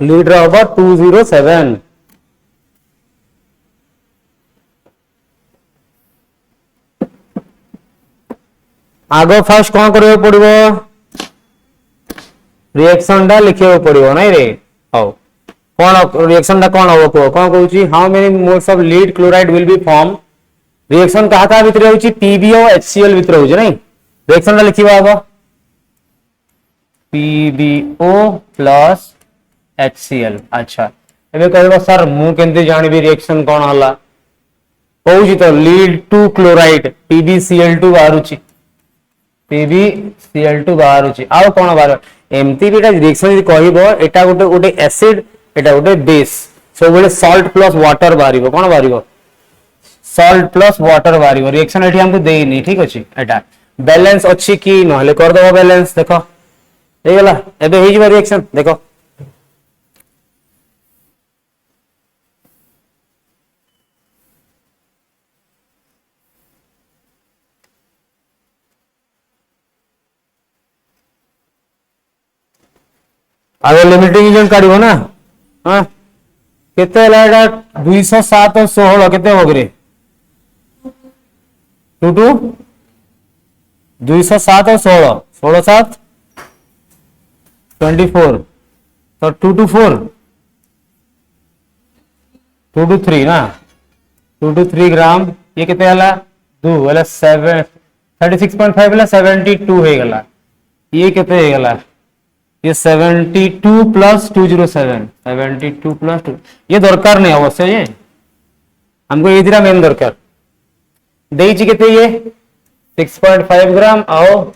लीड रहबो 207 आगो फास्ट कौन करियो पड़िबो रिएक्शन टा लिखियो पड़िबो नहीं रे हाउ कौन रिएक्शन टा कौन हो को कौन कहूची how many moles of lead chloride will be form reaction कहा का भीतर होची पीबीओ एचसीएल भीतर होची नहीं रिएक्शन टा लिखिबो आगो पीबीओ प्लस एचसीएल अच्छा एबे कहबो सर मु केंते जानिबी रिएक्शन कौन हला कहूची तो लीड टू क्लोराइड पीबीसीएल2 बाहरुची PbCl2 बाहर होची आउ कोन बाहर एमती बिटा रिएक्शन यदि कहबो एटा गोटे गोटे एसिड एटा गोटे बेस सो बोले सॉल्ट प्लस वाटर बाहरिबो कोन बाहरिबो सॉल्ट प्लस वाटर बाहरिबो रिएक्शन एठी हमको देइनी ठीक अछि एटा बैलेंस अछि कि नहले कर दबो बैलेंस देखो हे गेला एबे हे जिबो रिएक्शन देखो आगे लिमिटिंग एजेंट काढिबो ना हां केते लाडा 207 और 16 केते होगरे 22 207 और 16 16 7 24 तो 224 223 ना 223 ग्राम ये केते हला 2 वाला 7 36.5 वाला 72 हे गला ये केते हे गला ये 72 प्लस 207 72 प्लस 2 ये दरकार नहीं अवश्य ये हमको ये दिरा मेन दरकार देइची केते ये 6.5 ग्राम और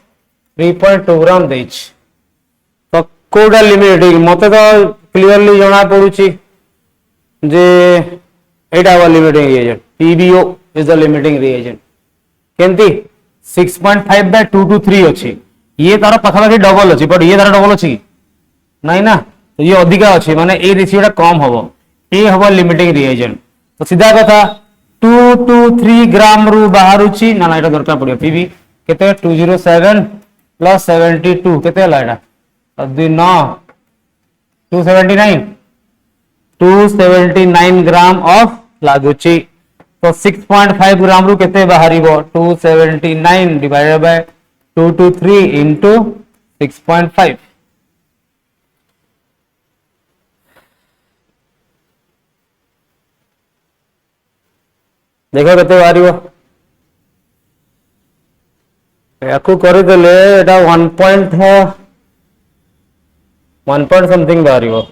3.2 ग्राम देइची तो कोडा लिमिटिंग मते तो क्लियरली जणा पडुची जे एटा वा limiting agent PbO is the limiting reagent केंती 6.5 बाय 223 अछि ये तार पाखापाखि डबल अच्छी बट ये तार डबल अच्छी नहीं ना तो ये अधिका अच्छी माने ए रेशियोटा कम हबो ए हबो लिमिटिंग रिएजेंट तो सीधा कथा 223 ग्राम रु बाहरुची ना ना एटा दरकार पड़ियो पीबी केते 207 प्लस 72 केते हला एटा अदि ना 279 ग्राम ऑफ लागुची तो 6.5 ग्राम रु केते बाहरिबो 279 डिवाइडेड बाय 223 into 6.5 देखो केते बाहरिबो याकू करि देले एटा 1 पॉइंट समथिंग बाहरिबो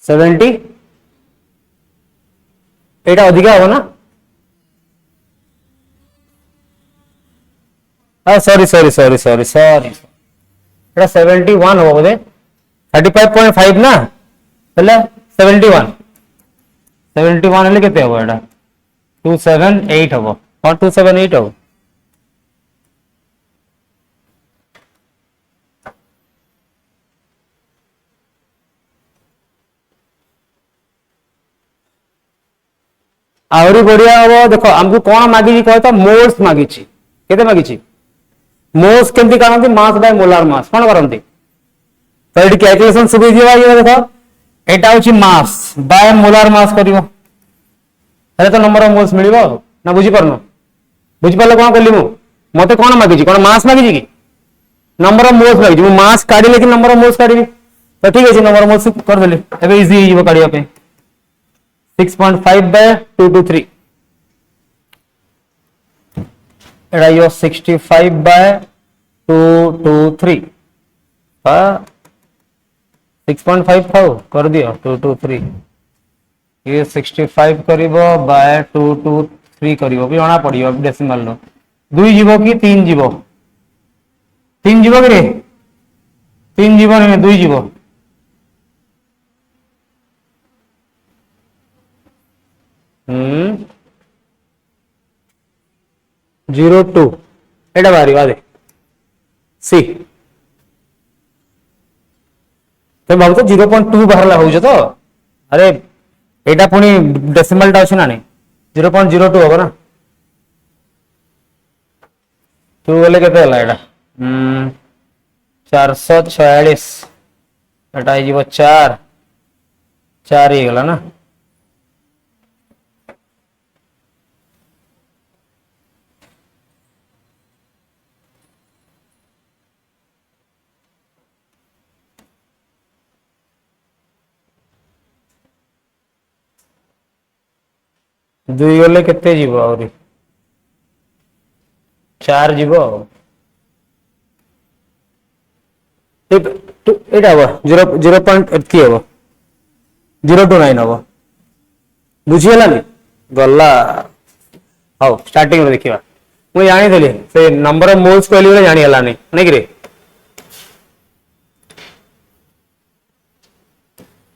सेवेंटी एटा अधिका हो ना सॉरी एटा 71 हो बोले 35.5 ना पहले 71 हेले केते हो एटा 278 हो और 278 हो आहरी बढ़िया हम देखो हमको कौन मागी कह तो मोल्स मागी केते मागी मोल्स केमती करंती मास बाय मोलार मास कौन करंती तो ये कैलकुलेशन सुबह दिवा ये देखो एटा होची मास बाय मोलार मास करिवो अरे तो नंबर ऑफ मोल्स मिलिबो ना बुझी परनो बुझी परले कोन करली मु मते कोन मागी कोन मास मागी की नंबर ऑफ मोल्स मागी मु मास काढी लेकिन नंबर ऑफ मोल्स काढी तो ठीक है नंबर ऑफ मोल्स कर देले एबे इजी हिजो काढिया पे 6.5 by 223 एटा यो 65 by 223 6.5 था कर दियो 223 ये 65 करिवो बाय 223 करिवो भी जଣା पड़ियो डेसिमल नो 2 जीवो कि 3 जीवो 3 जीवो कि रे 3 जीवो नहीं 2 जीवो 02 एटा बाहरी बादे सी तो भाव 0.2 बाहर हो तो अरे एटा पुणी डेसिमल टा अच्छे ना नहीं 0.02 होगा ना तू बोले केते हला एटा 446 एटा जीव 4 4 ही गला ना दुई गले केते जीव आउरी 4 जीव एटा हबो 0 पॉइंट एतकी हबो 029 हबो बुझी हला नि गल्ला हाउ स्टार्टिंग रे देखिबा मु जानि देली से नंबर ऑफ मोल्स कहली रे जानि हला नै कि रे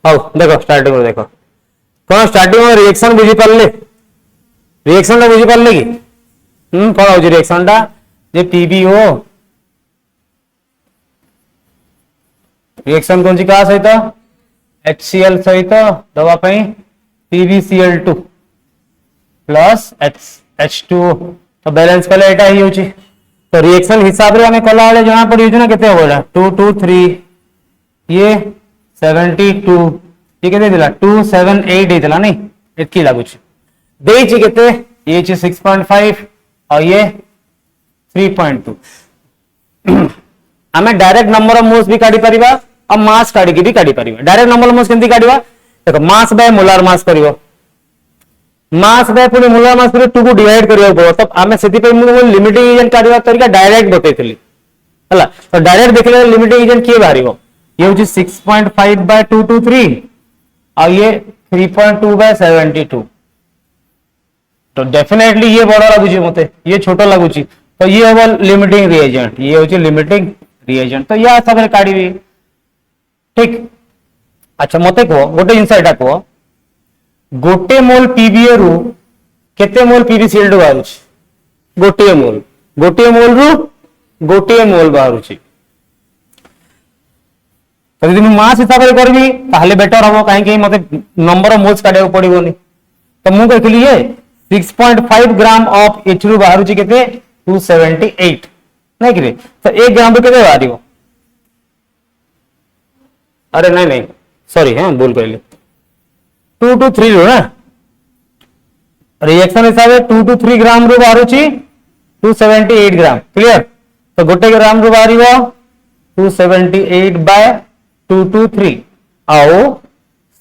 हाउ देखो स्टार्टिंग रे देखो कोन स्टार्टिंग में रिएक्शन बुझी पारले रिएक्शन टा बुझी पारले कि कौन हो रिएक्शन टा जे पीबीओ रिएक्शन कौन सी का सहित HCl सहित दवा पई PbCl2 प्लस H2O तो बैलेंस कले एटा ही होची तो रिएक्शन हिसाब रे हमें कला वाले जଣା पड़ी ना केते होला 223 ये 72 ये केते दिला 278 दिला नहीं एतकी लागु छी देई छी केते ये छी 6.5 और ये 3.2 हमें डायरेक्ट नंबर ऑफ मोल्स भी काढी परिबा और मास काढी के भी काढी परिबा डायरेक्ट नंबर ऑफ मोल्स केंती काढीबा देखो मास बाय मोलार मास करिवो मास बाय पुनी मोलार मास करे 2 को डिवाइड करियो पड़ो तब हमें सेति पे मु लिमिटिंग एजेंट काढीबा तरीका डायरेक्ट बतेइतली हला तो डायरेक्ट देखले लिमिटिंग एजेंट के बाहरिवो ये होची 6.5 बाय 223 और ये 3.2 बाय 72 तो डेफिनेटली ये बड़ा लागुची मते ये छोटा लागुची तो ये होबा लिमिटिंग रिएजेंट ये होची लिमिटिंग रिएजेंट तो या सब काढीबी ठीक अच्छा मते को गोटे इनसाइड को गोटे मोल पीबीए रु केते मोल पीबीसीएल टू बाहरुची गोटे मोल रु गोटे मोल बाहरुची तो यदि मास हिसाब से करबी ताहले बेटर हो काहे कि मते नंबर ऑफ मोल्स काढे पड़िबोनी तो मु कहली ये 6.5 ग्राम ऑफ एच रु बाहरुची केते 278 नहीं कि तो 1 ग्राम रु केते बाहरिबो अरे नहीं सॉरी हां भूल कहली 2 to 3 रो ना रिएक्शन हिसाब से 2 to 3 ग्राम रु बाहरुची 278 ग्राम क्लियर तो गोटे ग्राम रु बाहरिबो 278 बाय 223 आओ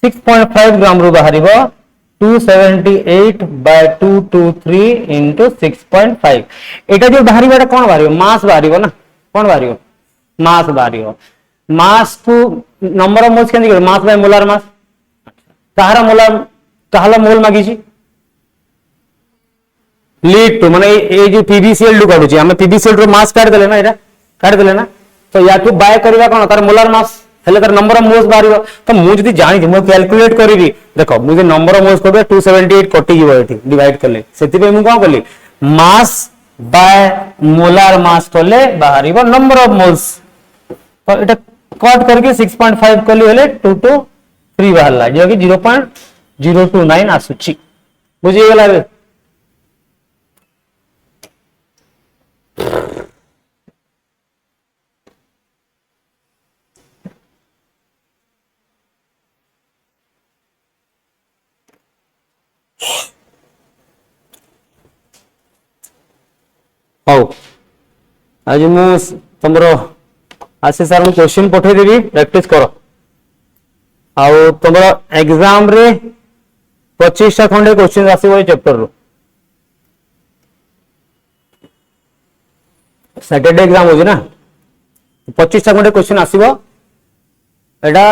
6.5 ग्राम रु बाहरिबो 278 बाय 223 into 6.5 एटा जो बाहरिबो कोन बाहरिबो मास बाहरिबो ना कोन बाहरिबो मास बाहरिबो मास को नंबर ऑफ मोल्स केंदी मास बाय मोलार मास कहारा मोलार कहाला मोल मागी छी लीड टू माने ए जो PbCl2 काढू छी हम PbCl2 मास काढ देले ना एटा काढ देले ना तो या तो बाय करबा कोन तार मोलार मास हेले तार नंबर ऑफ मोल्स बाहरिबो तो मु जदी जानि मु कैलकुलेट करिवि देखो मु जे नंबर ऑफ मोल्स करबे 278 कटि जीवो एठी डिवाइड करले सेति पे मु कोन करली मास बाय मोलार मास करले बाहरिबो नंबर ऑफ मोल्स तो एटा कट करके 6.5 कली हेले 2 to 3 बाहरला जो कि 0.029 आसुची बुझी गेला रे हाउ आज मु तमरो आसे सर मु क्वेश्चन पठे देबी प्रैक्टिस करो आउ तमरो एग्जाम रे 25 टा खंडे क्वेश्चन आसीबो ए चैप्टर रो सैटरडे एग्जाम हो ना 25 टा गोटे question आसीबो Etah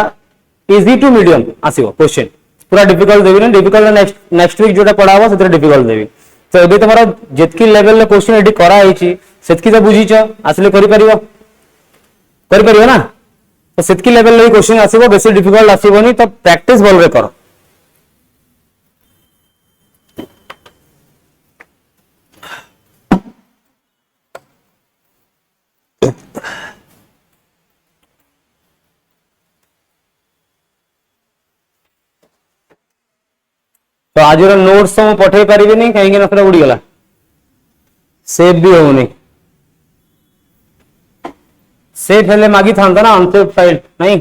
easy to medium आसीबो question पूरा डिफिकल्ट देबी ना डिफिकल्ट नेक्स्ट वीक जोटा पढ़ाबो सेतरे डिफिकल्ट देबी तो एबे तमरा जेतकी लेवल रे क्वेश्चन एडी करा आइची सेतकी तो बुझीछ आसले करि परिबो ना तो सेतकी लेवल रे क्वेश्चन आसीबो बेसी डिफिकल्ट आसीबोनी तो प्रैक्टिस भल रे करो तो आज नोट्स तो पठे पारिनी कहीं उड़ी गला सेव भी होनी सेव हेले मागी था ना अनसेव फाइल नहीं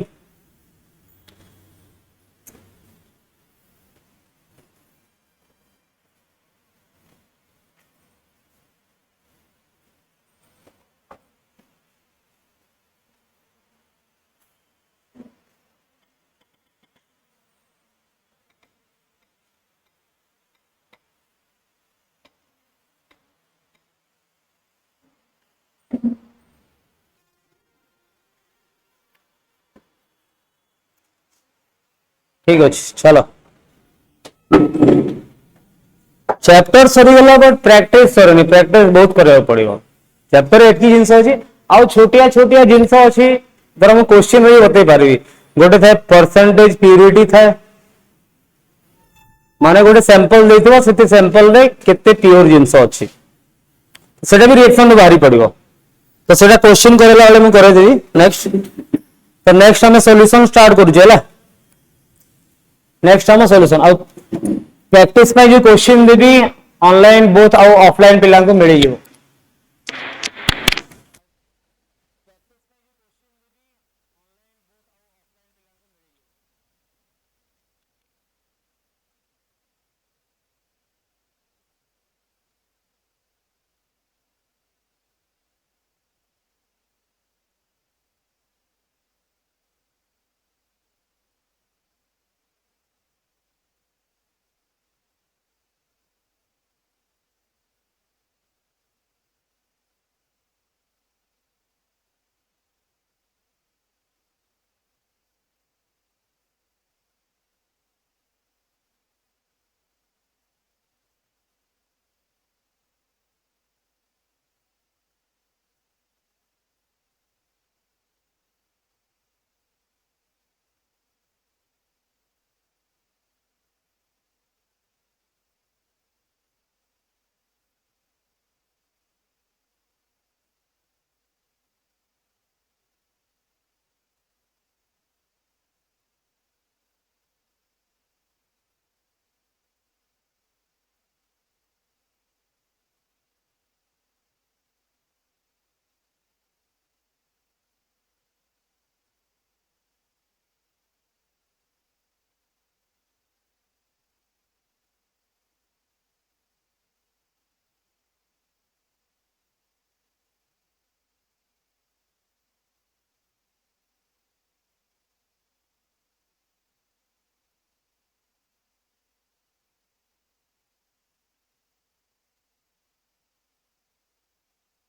ठीक अच्छे चलो चैप्टर सरीगला बट प्रैक्टिस सरनी प्रैक्टिस बहुत करबा पड़िबो चैप्टर एटकी जिंस अछि आ छोटिया छोटिया जिंस अछि धर हम क्वेश्चन रे बतै पारबी गोटे थाए परसेंटेज प्यूरिटी थाए माने गोटे सैंपल देथिबो सेते सैंपल रे केते प्योर जिंस अछि सेटा भी रिएक्शन बाहरी पड़िबो तो सेटा क्वेश्चन करेला वाले मैं करे देबी नेक्स्ट तो नेक्स्ट हम सॉल्यूशन स्टार्ट करू जेला नेक्स्ट हम सॉल्यूशन आ प्रैक्टिस में जो क्वेश्चन देबी ऑनलाइन बोथ और ऑफलाइन पिला को मिल जाए